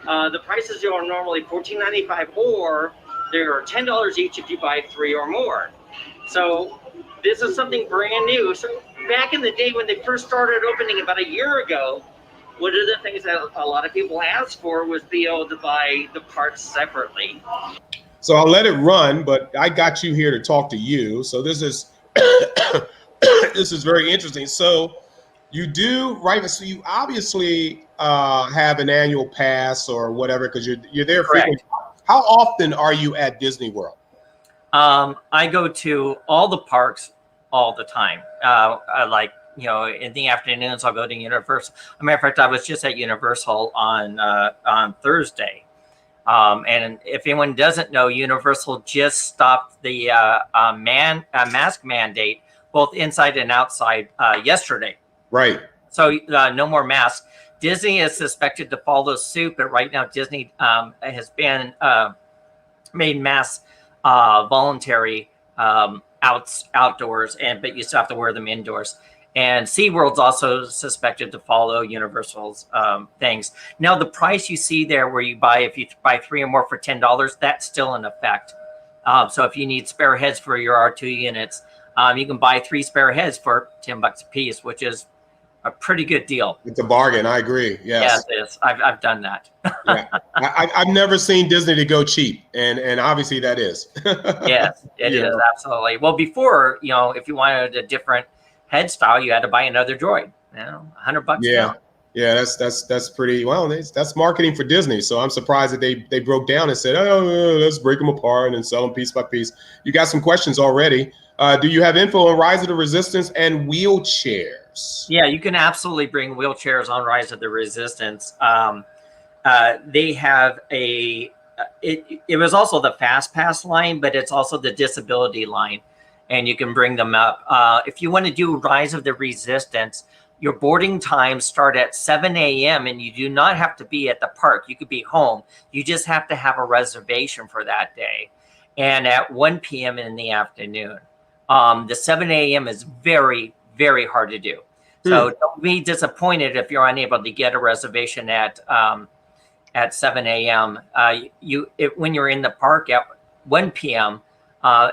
The prices are normally $14.95, or they're $10 each if you buy 3 or more. So this is something brand new. So back in the day when they first started opening about a year ago, one of the things that a lot of people asked for was be able to buy the parts separately. So I'll let it run, but I got you here to talk to you. So this is this is very interesting. So you do, right? So you obviously have an annual pass or whatever, because you're there frequently. How often are you at Disney World? I go to all the parks all the time. Like, you know, in the afternoons, I'll go to Universal. As a matter of fact, I was just at Universal on Thursday. And if anyone doesn't know, Universal just stopped the mask mandate, both inside and outside, yesterday. Right. So no more masks. Disney is suspected to follow suit, but right now Disney has been made masks voluntary outdoors, but you still have to wear them indoors. And SeaWorld's also suspected to follow Universal's things. Now, the price you see there where you buy, if you buy 3 or more for $10, that's still in effect. So if you need spare heads for your R2 units, You can buy 3 spare heads for $10 a piece, which is a pretty good deal. It's a bargain. I agree. Yes. Yeah, it is. I've done that. Yeah. I've never seen Disney to go cheap, and obviously that is. Yes, it is absolutely. Well, before, if you wanted a different head style, you had to buy another droid. $100 Yeah. now. Yeah, that's pretty well. That's marketing for Disney. So I'm surprised that they broke down and said, "Oh, let's break them apart and sell them piece by piece." You got some questions already. Do you have info on Rise of the Resistance and wheelchairs? Yeah, you can absolutely bring wheelchairs on Rise of the Resistance. They have it was also the Fast Pass line, but it's also the disability line, and you can bring them up. If you want to do Rise of the Resistance, your boarding times start at 7 a.m. and you do not have to be at the park. You could be home. You just have to have a reservation for that day, and at 1 p.m. in the afternoon. The 7 a.m. is very, very hard to do. So don't be disappointed if you're unable to get a reservation at 7 a.m. When you're in the park at 1 p.m.,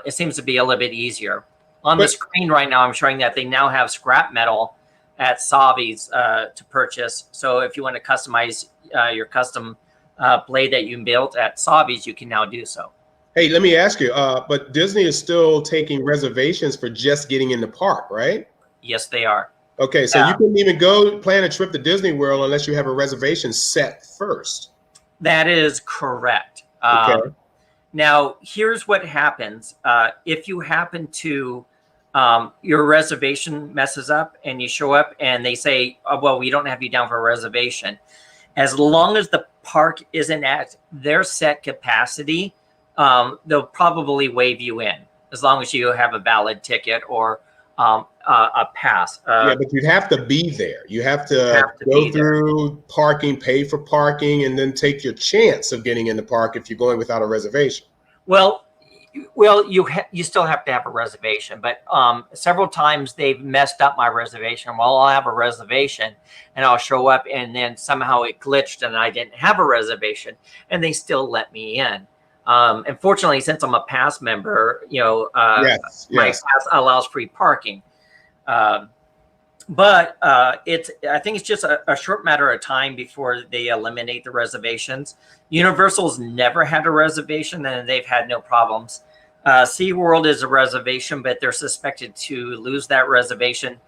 it seems to be a little bit easier. On the screen right now, I'm showing that they now have scrap metal at Savi's to purchase. So if you want to customize your custom blade that you built at Savi's, you can now do so. Hey, let me ask you, but Disney is still taking reservations for just getting in the park, right? Yes, they are. Okay, so you couldn't even go plan a trip to Disney World unless you have a reservation set first. That is correct. Okay. Now, here's what happens. If you happen to, your reservation messes up and you show up and they say, oh, well, we don't have you down for a reservation. As long as the park isn't at their set capacity, they'll probably wave you in as long as you have a valid ticket or a pass. Yeah, but you'd have to be there. You have to go through parking, pay for parking, and then take your chance of getting in the park if you're going without a reservation. Well, you still have to have a reservation, but several times they've messed up my reservation. Well, I'll have a reservation and I'll show up and then somehow it glitched and I didn't have a reservation and they still let me in. Unfortunately, since I'm a pass member, my pass allows free parking. But I think it's just a short matter of time before they eliminate the reservations. Universal's never had a reservation and they've had no problems. SeaWorld is a reservation, but they're suspected to lose that reservation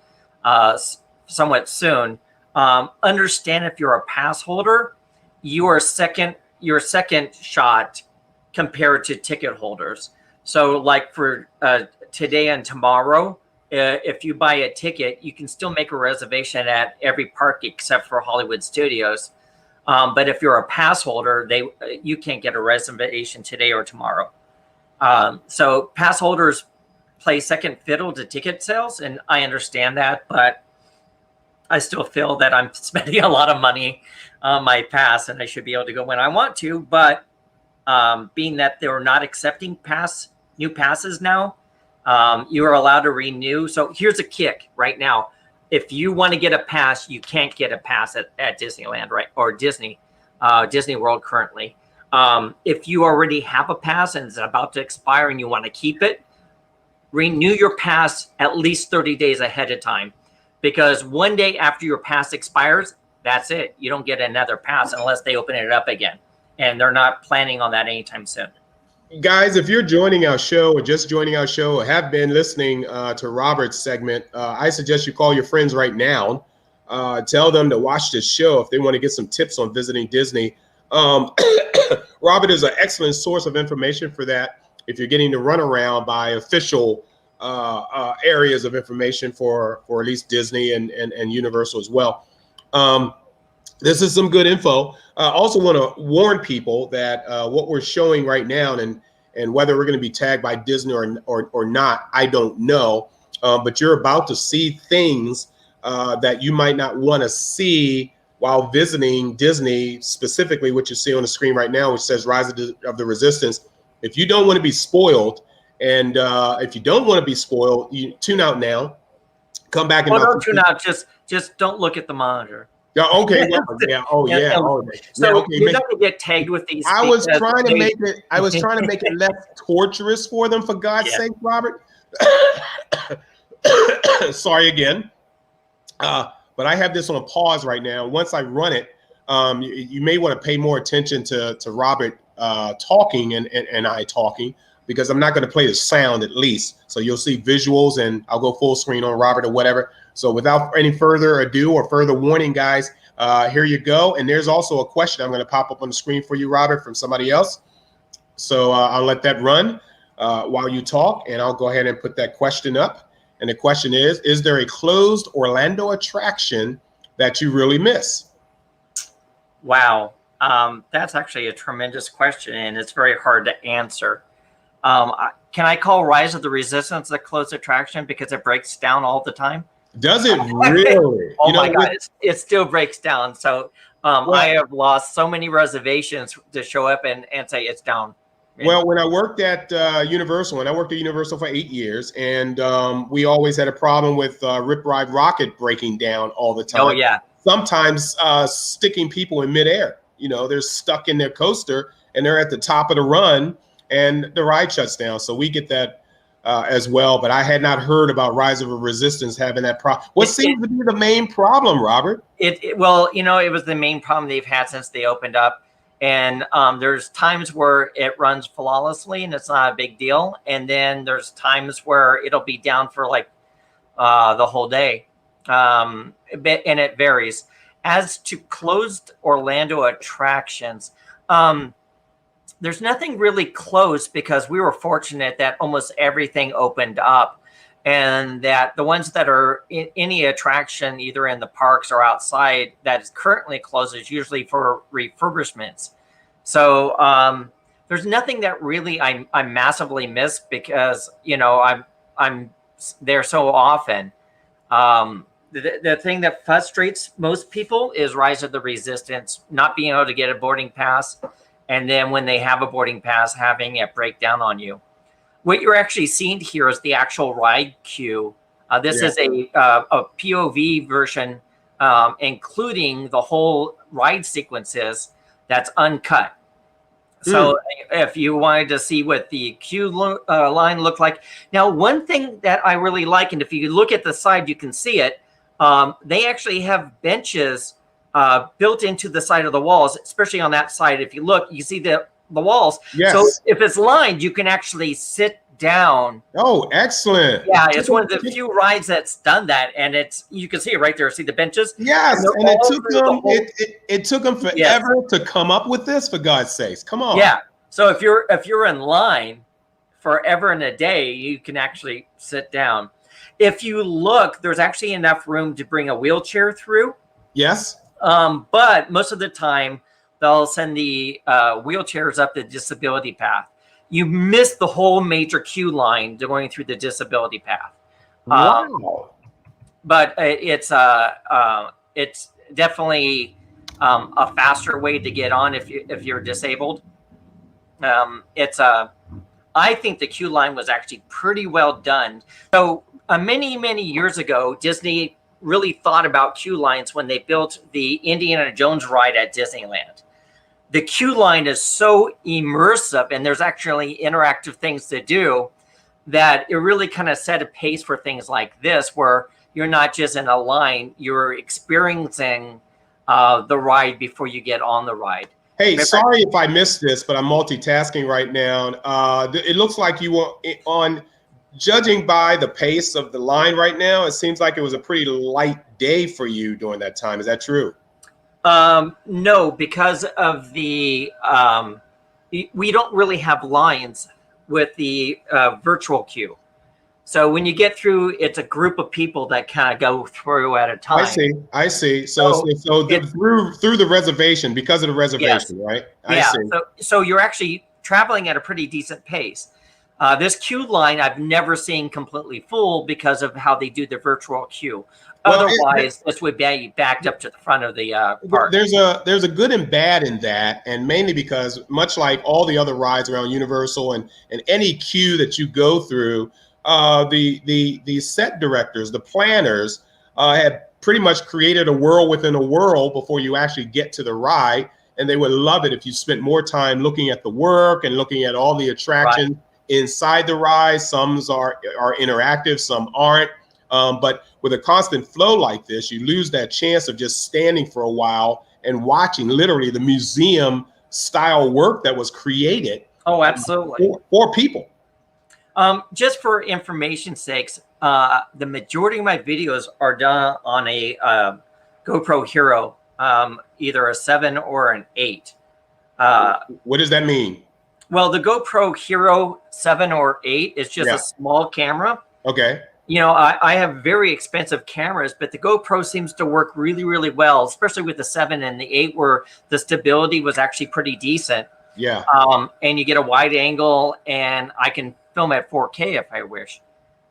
somewhat soon. Understand if you're a pass holder, your second shot compared to ticket holders. So like for today and tomorrow, if you buy a ticket, you can still make a reservation at every park except for Hollywood Studios. But if you're a pass holder, you can't get a reservation today or tomorrow. So pass holders play second fiddle to ticket sales, and I understand that, but I still feel that I'm spending a lot of money on my pass, and I should be able to go when I want to. But being that they're not accepting new passes now, you are allowed to renew. So here's a kick right now. If you want to get a pass, you can't get a pass at Disneyland, right? Or Disney World currently. If you already have a pass and it's about to expire and you want to keep it, renew your pass at least 30 days ahead of time. Because one day after your pass expires, that's it. You don't get another pass unless they open it up again. And they're not planning on that anytime soon. Guys, if you're joining our show or just joining our show or have been listening to Robert's segment, I suggest you call your friends right now. Tell them to watch this show if they want to get some tips on visiting Disney. Robert is an excellent source of information for that. If you're getting to run around by official areas of information for at least Disney and Universal as well. This is some good info. I also want to warn people that what we're showing right now and whether we're going to be tagged by Disney or not, I don't know. But you're about to see things that you might not want to see while visiting Disney, specifically what you see on the screen right now, which says Rise of the Resistance. If you don't want to be spoiled, and if you don't want to be spoiled, you tune out now. Come back. Well, don't tune out. Just don't look at the monitor. Yeah. Okay. Well, yeah. Oh, yeah. So yeah, okay. you're not gonna get tagged with these. I was trying to make it less torturous for them, for God's sake, Robert. Sorry again. But I have this on pause right now. Once I run it, you may want to pay more attention to Robert talking and I talking, because I'm not going to play the sound at least. So you'll see visuals, and I'll go full screen on Robert or whatever. So without any further ado or further warning, guys, here you go. And there's also a question I'm going to pop up on the screen for you, Robert, from somebody else. So I'll let that run while you talk, and I'll go ahead and put that question up. And the question is there a closed Orlando attraction that you really miss? Wow. That's actually a tremendous question, and it's very hard to answer. Can I call Rise of the Resistance a closed attraction because it breaks down all the time? Does it really? Oh my God, it still breaks down. So I have lost so many reservations to show up and say it's down. Well, when I worked at Universal, and I worked at Universal for 8 years, and we always had a problem with Rip Ride Rocket breaking down all the time. Oh yeah. Sometimes sticking people in midair. You know, they're stuck in their coaster and they're at the top of the run, and the ride shuts down. So we get that as well. But I had not heard about Rise of a Resistance having that problem. What seems to be the main problem, Robert? Well, you know, it was the main problem they've had since they opened up. And there's times where it runs flawlessly and it's not a big deal. And then there's times where it'll be down for like the whole day. And it varies. As to closed Orlando attractions, there's nothing really closed because we were fortunate that almost everything opened up, and that the ones that are in any attraction, either in the parks or outside, that is currently closed is usually for refurbishments. So there's nothing that really I massively miss because, you know, I'm there so often. The thing that frustrates most people is Rise of the Resistance, not being able to get a boarding pass. And then when they have a boarding pass, having it break down on you. What you're actually seeing here is the actual ride queue. This is a POV version, including the whole ride sequences that's uncut. So if you wanted to see what the queue line looked like. Now, one thing that I really like, and if you look at the side, you can see it. They actually have benches built into the side of the walls, especially on that side. If you look, you see the walls. Yes. So if it's lined, you can actually sit down. Oh, excellent. Yeah, it's one of the few rides that's done that, and you can see it right there. See the benches? Yes, and it took them forever to come up with this, for God's sakes. Come on. Yeah. So if you're in line forever and a day, you can actually sit down. If you look, there's actually enough room to bring a wheelchair through. Yes. But most of the time, they'll send the wheelchairs up the disability path. You miss the whole major queue line going through the disability path. Wow. But it's definitely a faster way to get on if you're disabled. I think the queue line was actually pretty well done. So many years ago, Disney really thought about queue lines when they built the Indiana Jones ride at Disneyland. The queue line is so immersive, and there's actually interactive things to do, that it really kind of set a pace for things like this, where you're not just in a line, you're experiencing the ride before you get on the ride. Hey, sorry if I missed this, but I'm multitasking right now. It looks like you were on, judging by the pace of the line right now, it seems like it was a pretty light day for you during that time. Is that true? No, because of the, we don't really have lines with the virtual queue. So when you get through, it's a group of people that kind of go through at a time. I see. So through the reservation, because of the reservation, yes. Right? I see. So you're actually traveling at a pretty decent pace. This queue line I've never seen completely full because of how they do the virtual queue. Otherwise, this would be backed up to the front of the park. There's a good and bad in that, and mainly because much like all the other rides around Universal and any queue that you go through, the set directors, the planners, had pretty much created a world within a world before you actually get to the ride, and they would love it if you spent more time looking at the work and looking at all the attractions. Right. inside the ride, some are interactive, some aren't. But with a constant flow like this, you lose that chance of just standing for a while and watching literally the museum style work that was created. Oh, absolutely. For people. Just for information's sakes, the majority of my videos are done on a GoPro Hero, either a 7 or an 8. What does that mean? Well, the GoPro Hero 7 or 8 is just a small camera. Okay. You know, I have very expensive cameras, but the GoPro seems to work really, really well, especially with the 7 and the 8, where the stability was actually pretty decent. Yeah. And you get a wide angle, and I can film at 4K if I wish.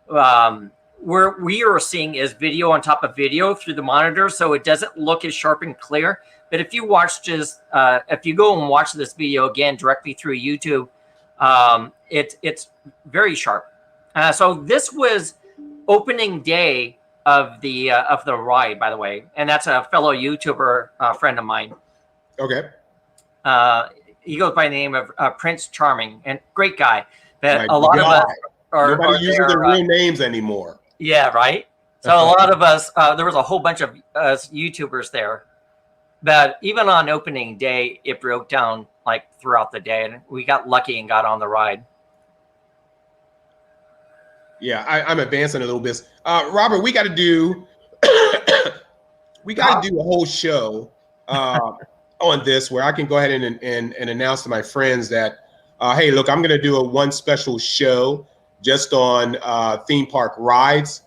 Where we are seeing is video on top of video through the monitor, so it doesn't look as sharp and clear. But if you watch if you go and watch this video again directly through YouTube, it's very sharp. So this was opening day of the ride, by the way, and that's a fellow YouTuber friend of mine. Okay. He goes by the name of Prince Charming, and great guy. But My a lot God. of us nobody using their real names anymore. Yeah, right. So a lot of us, there was a whole bunch of us YouTubers there. But even on opening day, it broke down like throughout the day, and we got lucky and got on the ride. Yeah, I'm advancing a little bit. Robert, we got to do a whole show on this where I can go ahead and announce to my friends that, hey, look, I'm going to do one special show just on theme park rides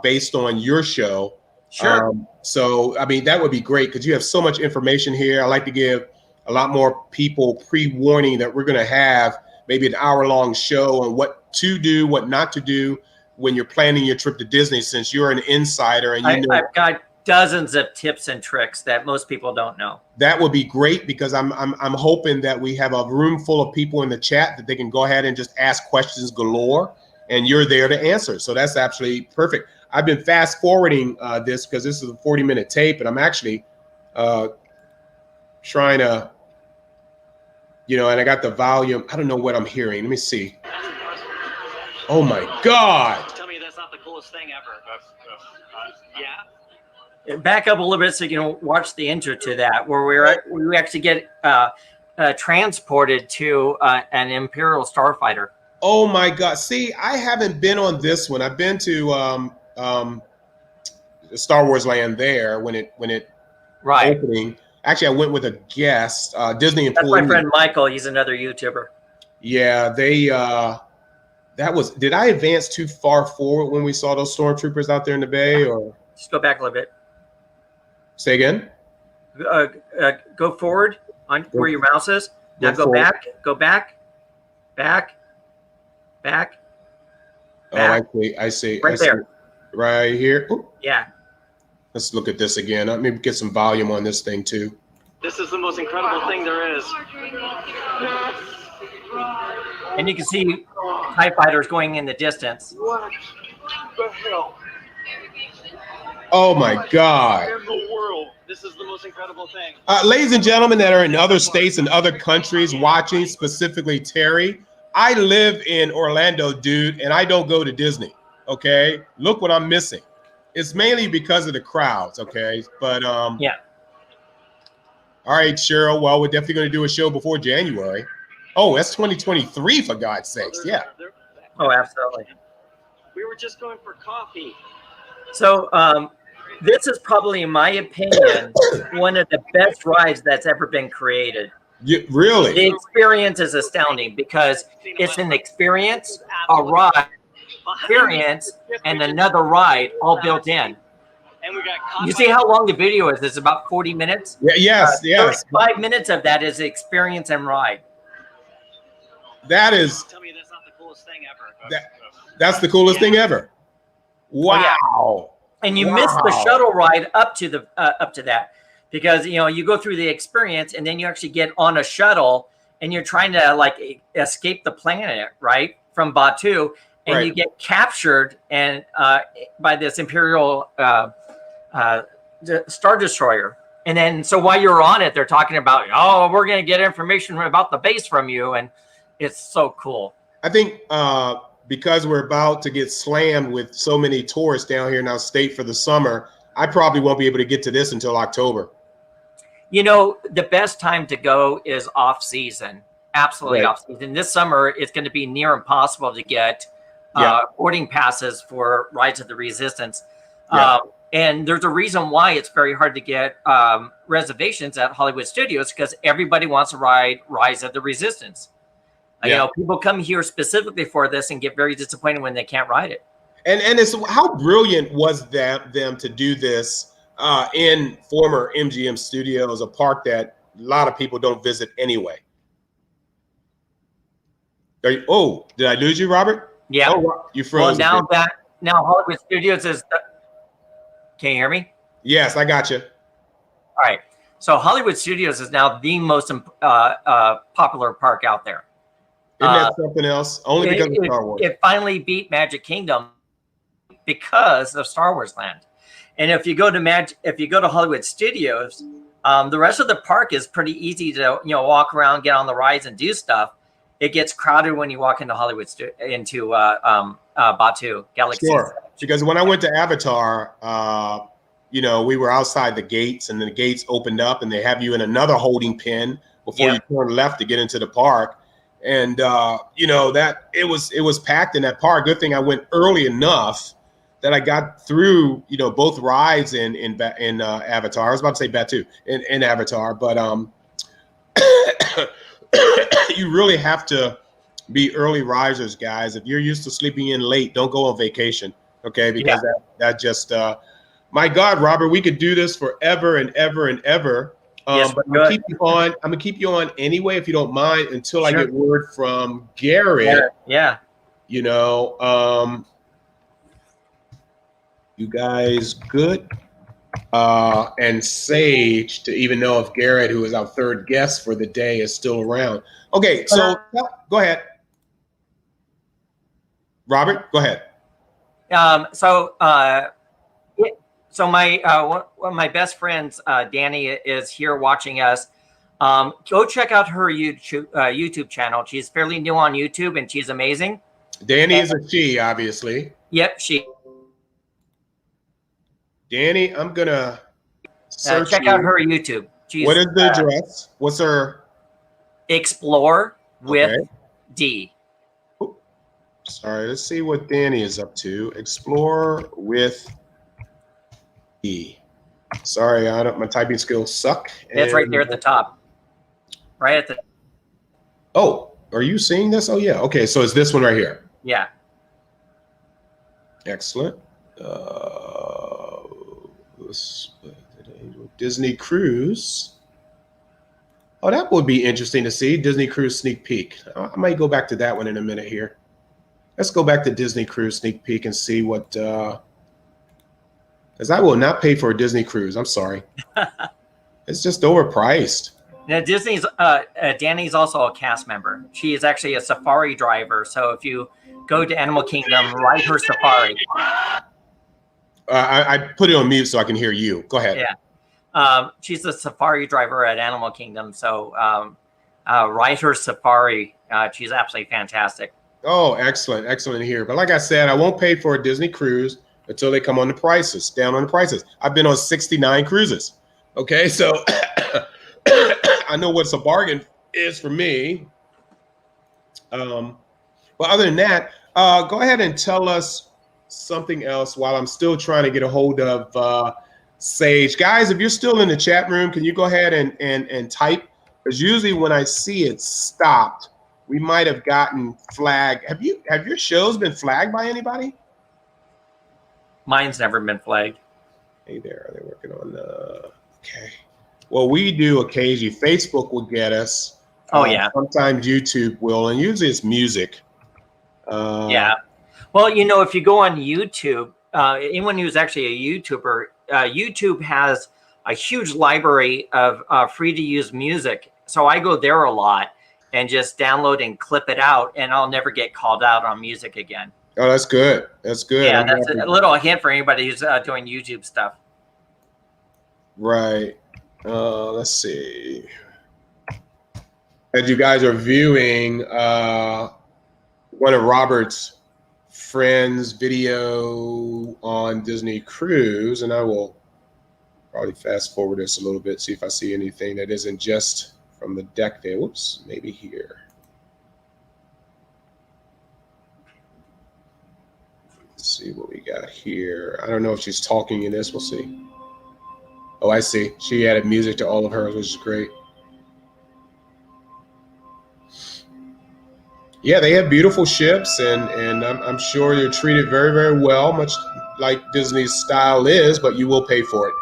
based on your show. Sure. So, I mean, that would be great because you have so much information here. I like to give a lot more people pre-warning that we're going to have maybe an hour-long show on what to do, what not to do when you're planning your trip to Disney, since you're an insider and you know. I've got dozens of tips and tricks that most people don't know. That would be great because I'm hoping that we have a room full of people in the chat that they can go ahead and just ask questions galore, and you're there to answer. So that's absolutely perfect. I've been fast forwarding this because this is a 40-minute tape, and I'm actually trying to, you know, and I got the volume. I don't know what I'm hearing. Let me see. Oh my God. Tell me that's not the coolest thing ever. Yeah. Back up a little bit so you can watch the intro to that, where we actually get transported to an Imperial starfighter. Oh my God. See, I haven't been on this one. I've been to Star Wars Land there when it opening. Actually, I went with a guest, Disney employee. That's my friend Michael. He's another YouTuber. Yeah, they did I advance too far forward when we saw those stormtroopers out there in the bay, or just go back a little bit? Say again. Go forward on where your mouse is. Now go back. Go back. Back. Back. Oh, I see. Right there. Right here. Ooh. Yeah. Let's look at this again. Let me get some volume on this thing too. This is the most incredible thing there is. And you can see TIE fighters going in the distance. What the hell? Oh my God. In the world. This is the most incredible thing. Ladies and gentlemen that are in other states and other countries watching, specifically Terry, I live in Orlando, dude, and I don't go to Disney. Okay. Look what I'm missing. It's mainly because of the crowds. Okay. But yeah. All right, Cheryl. Well, we're definitely going to do a show before January. Oh, that's 2023 for God's sakes. Yeah. Oh, absolutely. We were just going for coffee. So this is probably, in my opinion, one of the best rides that's ever been created. Really? The experience is astounding because it's an experience, a ride, experience, and another ride all built in. And we got you see how long the video is? It's about 40 minutes. Yeah, yes. 5 minutes of that is experience and ride. That is. Tell me that's not the coolest thing ever. That's the coolest thing ever. Wow. Oh, yeah. And you miss the shuttle ride up to that because you go through the experience and then you actually get on a shuttle and you're trying to like escape the planet, right, from Batuu, and you get captured and by this Imperial Star Destroyer. And then so while you're on it, they're talking about, oh, we're going to get information about the base from you, and it's so cool. I think because we're about to get slammed with so many tourists down here in our state for the summer, I probably won't be able to get to this until October. You know, the best time to go is off season. Absolutely Right. off season. This summer, it's going to be near impossible to get boarding passes for Rise of the Resistance. Yeah. And there's a reason why it's very hard to get reservations at Hollywood Studios, because everybody wants to ride Rise of the Resistance. You know, people come here specifically for this and get very disappointed when they can't ride it. And it's how brilliant was them to do this in former MGM Studios, a park that a lot of people don't visit anyway. Oh, did I lose you, Robert? Yeah. Oh, you froze. Well, now Hollywood Studios is. Can you hear me? Yes, I got you. All right. So Hollywood Studios is now the most popular park out there. Isn't that something else? Only because of Star Wars. It finally beat Magic Kingdom because of Star Wars Land. And if you go to Hollywood Studios, the rest of the park is pretty easy to walk around, get on the rides, and do stuff. It gets crowded when you walk into Batuu Galaxy. Sure. Because when I went to Avatar, we were outside the gates, and then the gates opened up, and they have you in another holding pen before you turn left to get into the park. And that it was packed in that park. Good thing I went early enough that I got through both rides in Avatar. I was about to say Batuu in Avatar, but you really have to be early risers, guys. If you're used to sleeping in late, don't go on vacation, okay? Because that just my God, Robert, we could do this forever and ever and ever. Yes, but I'm gonna keep you on anyway, if you don't mind, until I get word from Garrett. Yeah. You guys good? And Sage, to even know if Garrett, who is our third guest for the day, is still around. Okay, so go ahead. Robert, go ahead. So my one of my best friends, Danny, is here watching us. Go check out her YouTube channel. She's fairly new on YouTube, and she's amazing. Danny is a she, obviously. Yep, she. Danny, I'm gonna check out her YouTube. What is the address? What's her? Explore with D. Sorry, let's see what Danny is up to. Explore with D. Sorry, my typing skills suck. It's right there at the top. Right at the. Oh, are you seeing this? Oh yeah. Okay, so it's this one right here. Yeah. Excellent. Disney Cruise. Oh, that would be interesting to see. Disney Cruise sneak peek. I might go back to that one in a minute here. Let's go back to Disney Cruise sneak peek and see what, because I will not pay for a Disney Cruise. I'm sorry. It's just overpriced. Now, Danny's also a cast member. She is actually a safari driver. So if you go to Animal Kingdom, ride her safari. I put it on mute so I can hear you. Go ahead. Yeah. She's a safari driver at Animal Kingdom. So ride her safari. She's absolutely fantastic. Oh, excellent. Excellent here. But like I said, I won't pay for a Disney cruise until they come on the prices, down on the prices. I've been on 69 cruises. Okay, so I know what's a bargain is for me. But other than that, go ahead and tell us something else while I'm still trying to get a hold of Sage. Guys, if you're still in the chat room, can you go ahead and type? Because usually when I see it stopped, we might have gotten flagged. Have your shows been flagged by anybody? Mine's never been flagged. Hey there, are they working on okay. Well, we do occasionally. Facebook will get us. Oh yeah. Sometimes YouTube will, and usually it's music. Yeah. Well, if you go on YouTube, anyone who's actually a YouTuber, YouTube has a huge library of free to use music. So I go there a lot and just download and clip it out, and I'll never get called out on music again. Oh, that's good. That's good. Yeah, that's a little hint for anybody who's doing YouTube stuff. Right. Let's see. As you guys are viewing, one of Robert's friends' video on Disney Cruise, and I will probably fast forward this a little bit, see if I see anything that isn't just from the deck there. Whoops, maybe here. Let's see what we got here. I don't know if she's talking in this. We'll see. Oh, I see. She added music to all of hers, which is great. Yeah, they have beautiful ships, and I'm sure you're treated very, very well, much like Disney's style is, but you will pay for it.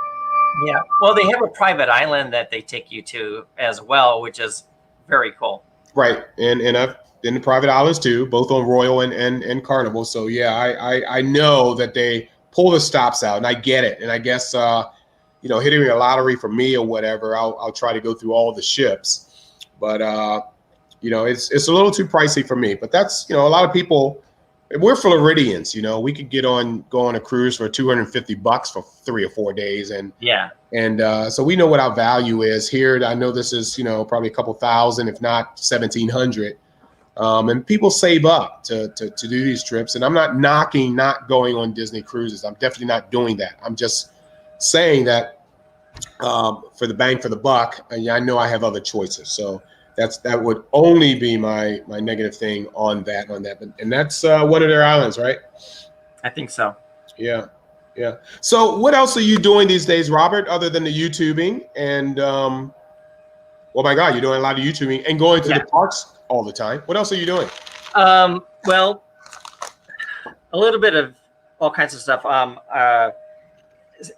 Yeah. Well, they have a private island that they take you to as well, which is very cool. Right. And I've been to private islands too, both on Royal and Carnival. So yeah, I know that they pull the stops out, and I get it. And I guess you know, hitting a lottery for me or whatever, I'll try to go through all the ships. But you know, it's a little too pricey for me. But that's, you know, a lot of people, we're Floridians, you know, we could go on a cruise for $250 for 3 or 4 days, and yeah, and so we know what our value is here. I know this is, you know, probably a couple thousand, if not 1,700, and people save up to do these trips. And I'm not knocking not going on Disney cruises. I'm definitely not doing that. I'm just saying that for the bang for the buck, I know I have other choices. So that would only be my negative thing on that. And that's one of their islands, right? I think so. Yeah. So what else are you doing these days, Robert, other than the YouTubing? And oh my God, you're doing a lot of YouTubing and going to the parks all the time. What else are you doing? Well, a little bit of all kinds of stuff.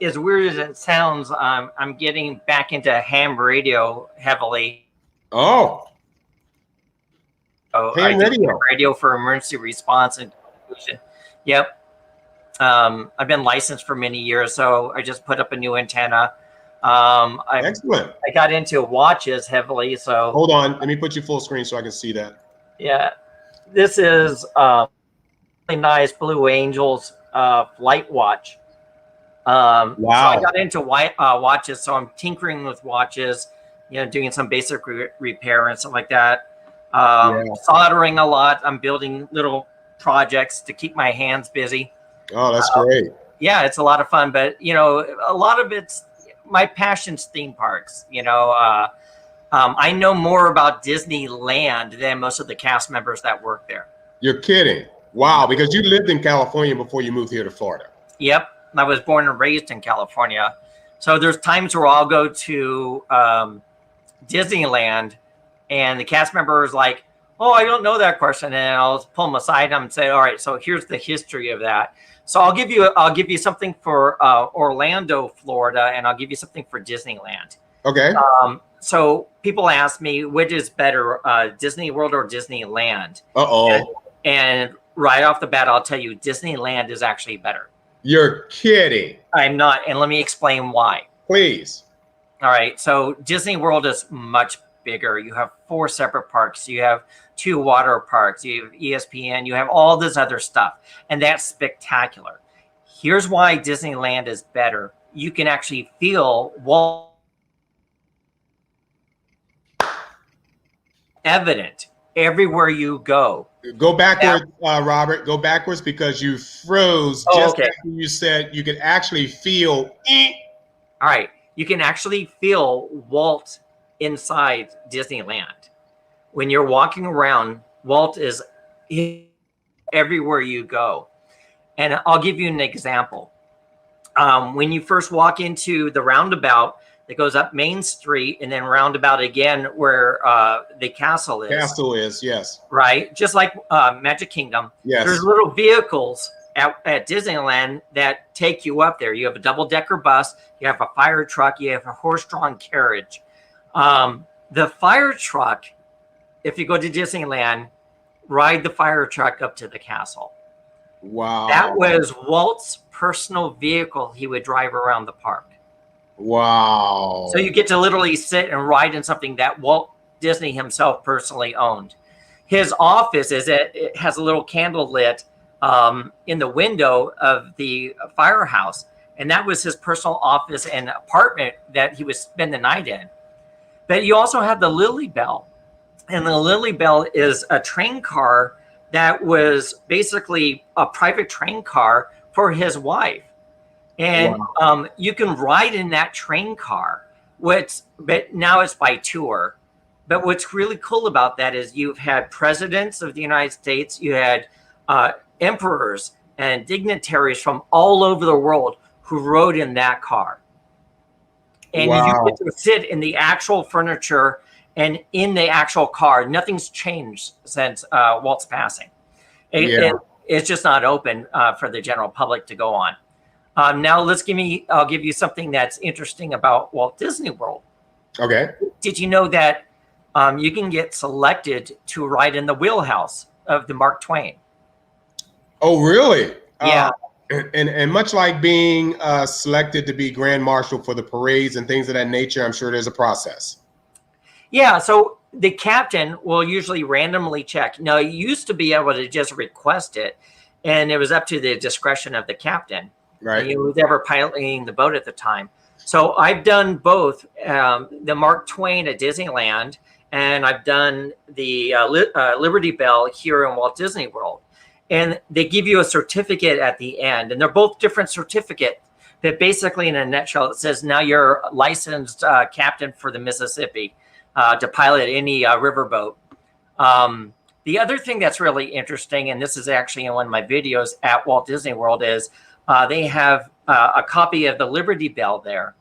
As weird as it sounds, I'm getting back into ham radio heavily. Oh, ham radio for emergency response and inclusion. Yep. I've been licensed for many years, so I just put up a new antenna. Excellent. I got into watches heavily, so hold on, let me put you full screen so I can see that. Yeah, this is really nice Blue Angels flight watch. Wow. So I got into watches, so I'm tinkering with watches, you know, doing some basic repair and stuff like that. Soldering a lot. I'm building little projects to keep my hands busy. Oh, that's great. Yeah, it's a lot of fun, but you know, a lot of it's my passion's theme parks. You know, I know more about Disneyland than most of the cast members that work there. You're kidding. Wow, because you lived in California before you moved here to Florida. Yep, I was born and raised in California. So there's times where I'll go to Disneyland and the cast member is like, oh, I don't know that question. And I'll pull them aside and say, all right, so here's the history of that. So I'll give you something for Orlando, Florida, and I'll give you something for Disneyland. Okay. So people ask me, which is better, Disney World or Disneyland? Uh-oh. And right off the bat, I'll tell you, Disneyland is actually better. You're kidding. I'm not, and let me explain why. Please. All right, so Disney World is much bigger. You have 4 separate parks. You have 2 water parks. You have ESPN. You have all this other stuff, and that's spectacular. Here's why Disneyland is better. You can actually feel Walt evident everywhere you go. Go backwards, Robert. Go backwards because you froze just after you said you could actually feel. All right. You can actually feel Walt inside Disneyland. When you're walking around, Walt is everywhere you go. And I'll give you an example. When you first walk into the roundabout that goes up Main Street and then roundabout again where the castle is. Castle is, yes. Right? Just like Magic Kingdom. Yes. There's little vehicles at Disneyland that take you up there. You have a double-decker bus. You have a fire truck. You have a horse-drawn carriage. The fire truck, if you go to Disneyland, ride the fire truck up to the castle. Wow. That was Walt's personal vehicle he would drive around the park. Wow. So you get to literally sit and ride in something that Walt Disney himself personally owned. His office it has a little candle lit in the window of the firehouse. And that was his personal office and apartment that he would spend the night in. But you also have the Lilly Bell. And the Lilly Bell is a train car that was basically a private train car for his wife. And you can ride in that train car, but now it's by tour. But what's really cool about that is you've had presidents of the United States, you had emperors and dignitaries from all over the world who rode in that car. And you get to sit in the actual furniture and in the actual car. Nothing's changed since Walt's passing. It's just not open for the general public to go on. Now I'll give you something that's interesting about Walt Disney World. Okay. Did you know that you can get selected to ride in the wheelhouse of the Mark Twain? Oh, really? Yeah. And much like being selected to be Grand Marshal for the parades and things of that nature, I'm sure there's a process. Yeah. So the captain will usually randomly check. Now, you used to be able to just request it, and it was up to the discretion of the captain. Right. He was ever piloting the boat at the time. So I've done both the Mark Twain at Disneyland, and I've done the Liberty Bell here in Walt Disney World. And they give you a certificate at the end, and they're both different certificates. But basically, in a nutshell, it says now you're a licensed captain for the Mississippi to pilot any riverboat. The other thing that's really interesting, and this is actually in one of my videos at Walt Disney World, is they have a copy of the Liberty Bell there.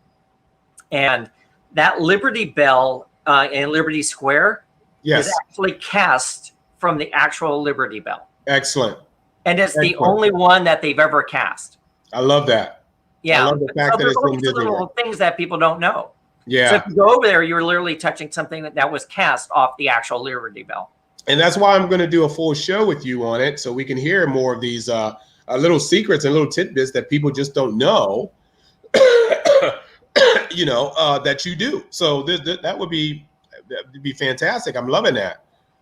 And that Liberty Bell in Liberty Square is actually cast from the actual Liberty Bell. Excellent. And it's the only one that they've ever cast. I love that. Yeah. I love the fact that it's in Disney. Little things that people don't know. Yeah. So if you go over there, you're literally touching something that was cast off the actual Liberty Bell. And that's why I'm going to do a full show with you on it, so we can hear more of these little secrets and little tidbits that people just don't know, that you do. So that would be fantastic. I'm loving that.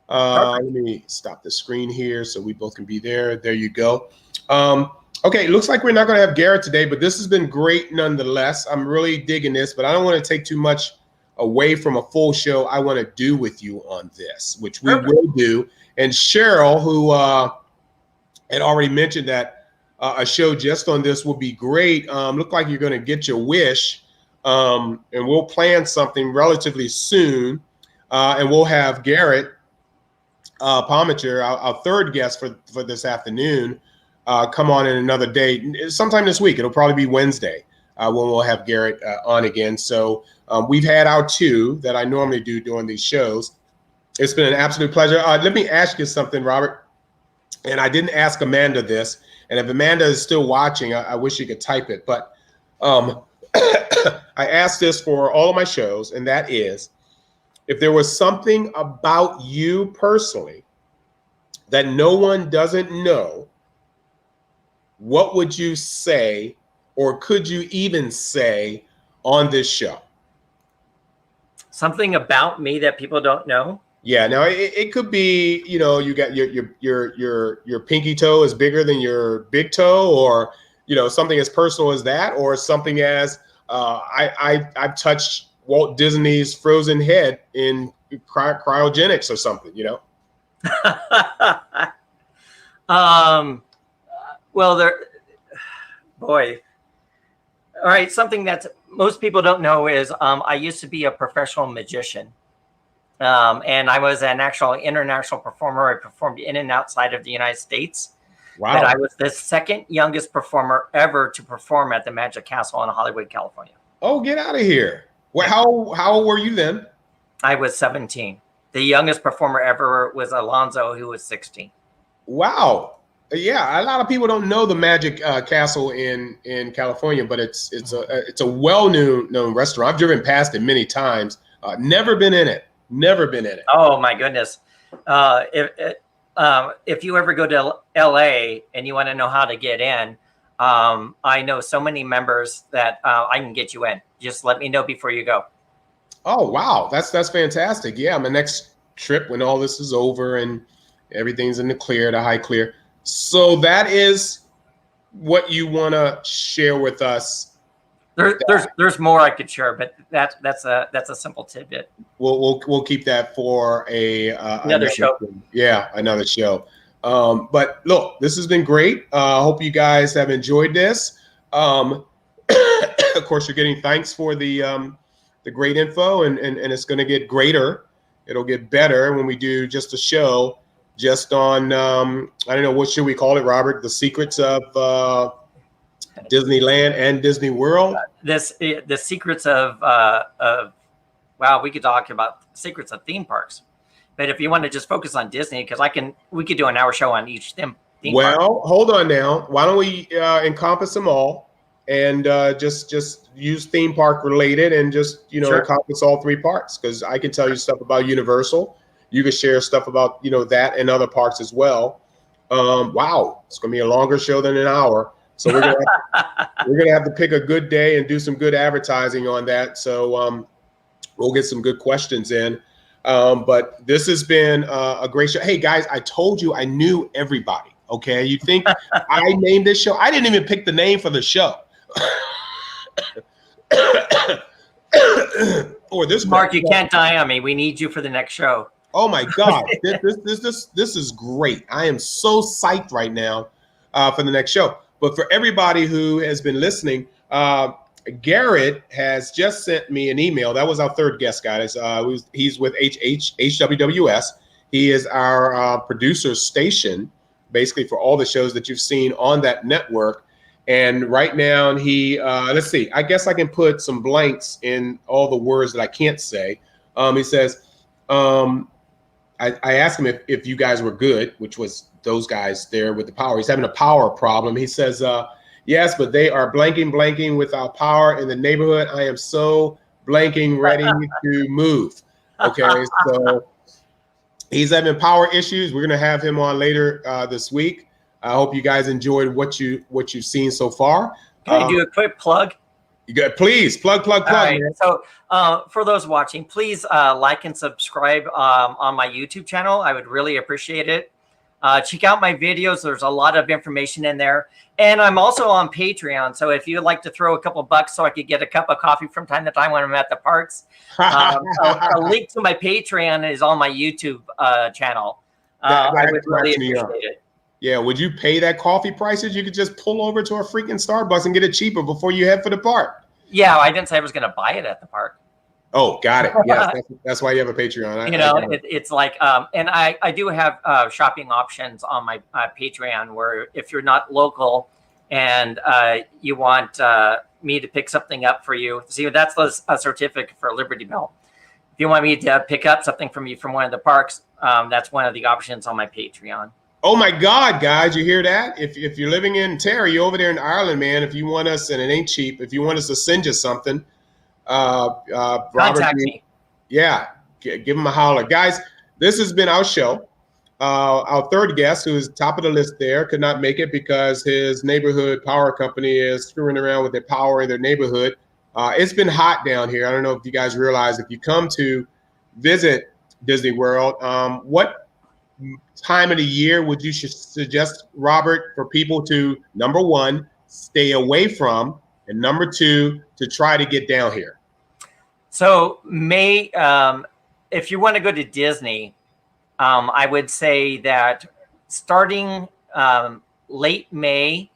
Let me stop the screen here so we both can be there. There you go. Okay, it looks like we're not going to have Garrett today, but this has been great nonetheless. I'm really digging this, but I don't want to take too much away from a full show I want to do with you on this, which we will do. And Cheryl, who had already mentioned that a show just on this would be great. Look like you're going to get your wish, and we'll plan something relatively soon, and we'll have Garrett Pomichter, our third guest for this afternoon, come on in another day, sometime this week. It'll probably be Wednesday when we'll have Garrett on again. So we've had our two that I normally do during these shows. It's been an absolute pleasure. Let me ask you something, Robert. And I didn't ask Amanda this. And if Amanda is still watching, I wish you could type it. But I asked this for all of my shows, and that is, if there was something about you personally that no one doesn't know, what would you say, or could you even say on this show? Something about me that people don't know? Yeah. Now it could be, you got your pinky toe is bigger than your big toe, or something as personal as that, or something as I've touched Walt Disney's frozen head in cryogenics or something, Well, boy. All right. Something that most people don't know is I used to be a professional magician. And I was an actual international performer. I performed in and outside of the United States. Wow. And I was the second youngest performer ever to perform at the Magic Castle in Hollywood, California. Oh, get out of here. Well, how old were you then? I was 17. The youngest performer ever was Alonzo, who was 16. Wow. Yeah, a lot of people don't know the Magic Castle in California, but it's a well-known restaurant. I've driven past it many times. Never been in it. Never been in it. Oh my goodness! If you ever go to LA and you want to know how to get in, I know so many members that I can get you in. Just let me know before you go. Oh wow, that's fantastic. Yeah, my next trip when all this is over and everything's in the high clear. So that is what you want to share with us. There's more I could share, but that's a simple tidbit. We'll keep that for another show. Yeah, another show. But look, this has been great. I hope you guys have enjoyed this. Of course, you're getting thanks for the great info, and it's going to get greater. It'll get better when we do just a show just on, I don't know, what should we call it, Robert? The secrets of Disneyland and Disney World. The secrets of wow, we could talk about secrets of theme parks. But if you want to just focus on Disney, because we could do an hour show on each theme park. Hold on now. Why don't we encompass them all and just use theme park related and just, sure, encompass all 3 parks? Because I can tell you stuff about Universal. You can share stuff about, that and other parks as well. Wow, it's gonna be a longer show than an hour. So we're gonna have to pick a good day and do some good advertising on that. So we'll get some good questions in. But this has been a great show. Hey guys, I told you I knew everybody. Okay, you think I named this show? I didn't even pick the name for the show. Or this Mark, you can't die on me. We need you for the next show. Oh my God, this is great. I am so psyched right now for the next show. But for everybody who has been listening, Garrett has just sent me an email. That was our 3rd guest, guys. He's with HWWS. He is our producer station, basically for all the shows that you've seen on that network. And right now he, let's see, I guess I can put some blanks in all the words that I can't say. He says, I asked him if you guys were good, which was those guys there with the power. He's having a power problem. He says, yes, but they are blanking without power in the neighborhood. I am so blanking ready to move. Okay, so he's having power issues. We're gonna have him on later this week. I hope you guys enjoyed what you've seen so far. Can I do a quick plug? You got, please plug. Right. So for those watching, please like and subscribe on my YouTube channel. I would really appreciate it. Check out my videos. There's a lot of information in there. And I'm also on Patreon. So if you'd like to throw a couple bucks so I could get a cup of coffee from time to time when I'm at the parks, a link to my Patreon is on my YouTube channel. I would really appreciate it. Yeah, would you pay that coffee prices? You could just pull over to a freaking Starbucks and get it cheaper before you head for the park. Yeah, I didn't say I was going to buy it at the park. Oh, got it. Yeah, that's why you have a Patreon. It's like, and I do have shopping options on my Patreon where if you're not local and you want me to pick something up for you, see, that's a certificate for Liberty Bell. If you want me to pick up something from you from one of the parks, that's one of the options on my Patreon. Oh my God, guys, you hear that? If you're living in Terry, you're over there in Ireland, man, if you want us, and it ain't cheap, if you want us to send you something, Robert, contact me. Yeah, give him a holler. Guys, this has been our show. Our 3rd guest, who is top of the list there, could not make it because his neighborhood power company is screwing around with their power in their neighborhood. It's been hot down here. I don't know if you guys realize, if you come to visit Disney World, what time of the year would you suggest, Robert, for people to, number 1, stay away from, and number 2, to try to get down here? So May, if you want to go to Disney, I would say that starting late May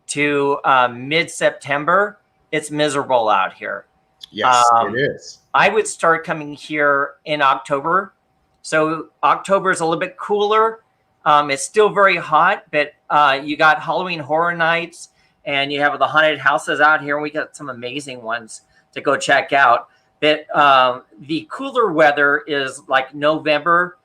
to mid-September, it's miserable out here. Yes, it is. I would start coming here in October. So October is a little bit cooler. It's still very hot, but you got Halloween Horror Nights and you have the haunted houses out here. We got some amazing ones to go check out. But the cooler weather is like November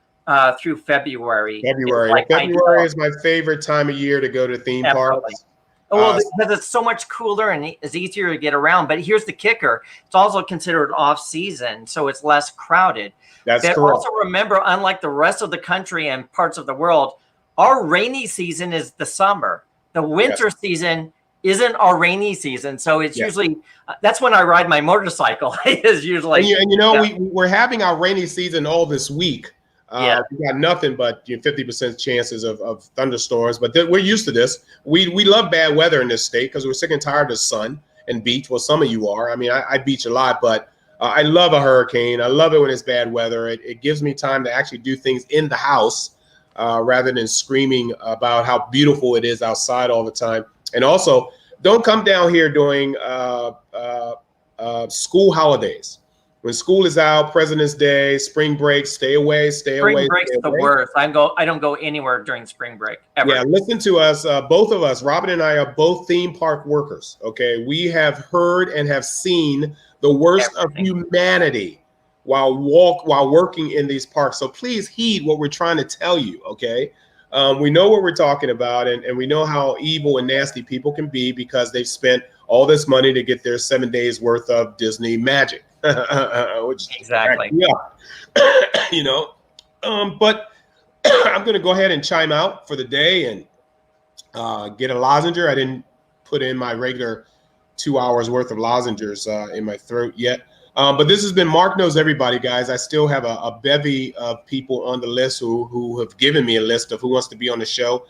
through February. February is my favorite time of year to go to theme parks. Well, because it's so much cooler and it's easier to get around. But here's the kicker. It's also considered off season, so it's less crowded. That's correct. Also remember, unlike the rest of the country and parts of the world, our rainy season is the summer. The winter season isn't our rainy season. So it's usually, that's when I ride my motorcycle is usually. And we're having our rainy season all this week. We got nothing but 50% chances of thunderstorms, but we're used to this. We love bad weather in this state because we're sick and tired of sun and beach. Well, some of you are. I mean, I beach a lot, but I love a hurricane. I love it when it's bad weather. It gives me time to actually do things in the house rather than screaming about how beautiful it is outside all the time. And also, don't come down here during school holidays. When school is out, President's Day, spring break, stay away, stay away. Spring break's the worst. I don't go anywhere during spring break ever. Yeah, listen to us. Both of us, Robin and I, are both theme park workers. Okay, we have heard and have seen the worst of humanity while working in these parks. So please heed what we're trying to tell you. Okay, we know what we're talking about, and we know how evil and nasty people can be because they've spent all this money to get their 7 days worth of Disney magic. Which exactly. Yeah. You know, but I'm going to go ahead and chime out for the day and get a lozenger. I didn't put in my regular 2 hours worth of lozengers in my throat yet. But this has been Mark Knows Everybody, guys. I still have a bevy of people on the list who have given me a list of who wants to be on the show.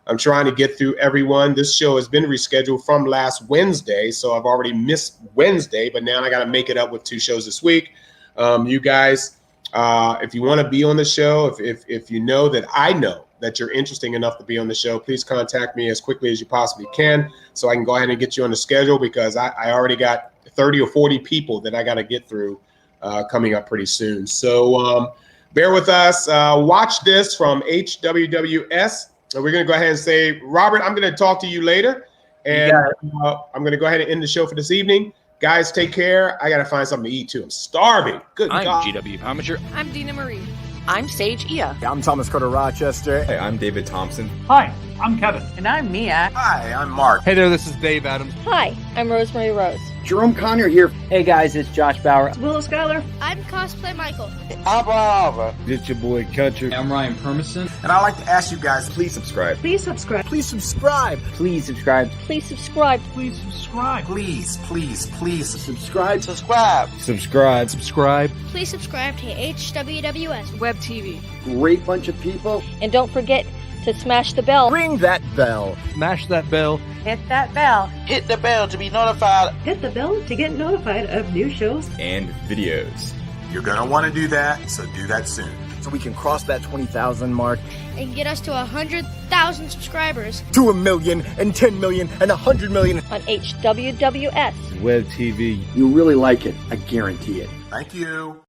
I'm trying to get through everyone. This show has been rescheduled from last Wednesday, so I've already missed Wednesday, but now I got to make it up with 2 shows this week. You guys, if you want to be on the show, if you know that I know that you're interesting enough to be on the show, please contact me as quickly as you possibly can so I can go ahead and get you on the schedule, because I already got 30 or 40 people that I got to get through coming up pretty soon. So bear with us. Watch this from HWWS. So we're going to go ahead and say, Robert, I'm going to talk to you later. And I'm going to go ahead and end the show for this evening. Guys, take care. I got to find something to eat, too. I'm starving. Good God. I'm GW Pomichter. I'm Dina Marie. I'm Sage Ia. I'm Thomas Carter Rochester. Hey, I'm David Thompson. Hi, I'm Kevin. And I'm Mia. Hi, I'm Mark. Hey there, this is Dave Adams. Hi, I'm Rosemary Rose. Jerome Conner here. Hey guys, it's Josh Bauer. Willow Schuyler. I'm Cosplay Michael. It's your boy Country. I'm Ryan Permison. And I'd like to ask you guys, please subscribe. Please subscribe. Please subscribe. Please subscribe. Please subscribe. Please subscribe. Please Subscribe. subscribe. Subscribe. Please subscribe to HWWS WebTV. Great bunch of people. And don't forget to smash the bell. Ring that bell. Smash that bell. Hit that bell. Hit the bell to be notified. Hit the bell to get notified of new shows and videos. You're going to want to do that, so do that soon. So we can cross that 20,000 mark. And get us to 100,000 subscribers. To 1 million and 10 million and 100 million. On HWWS WebTV. You really like it. I guarantee it. Thank you.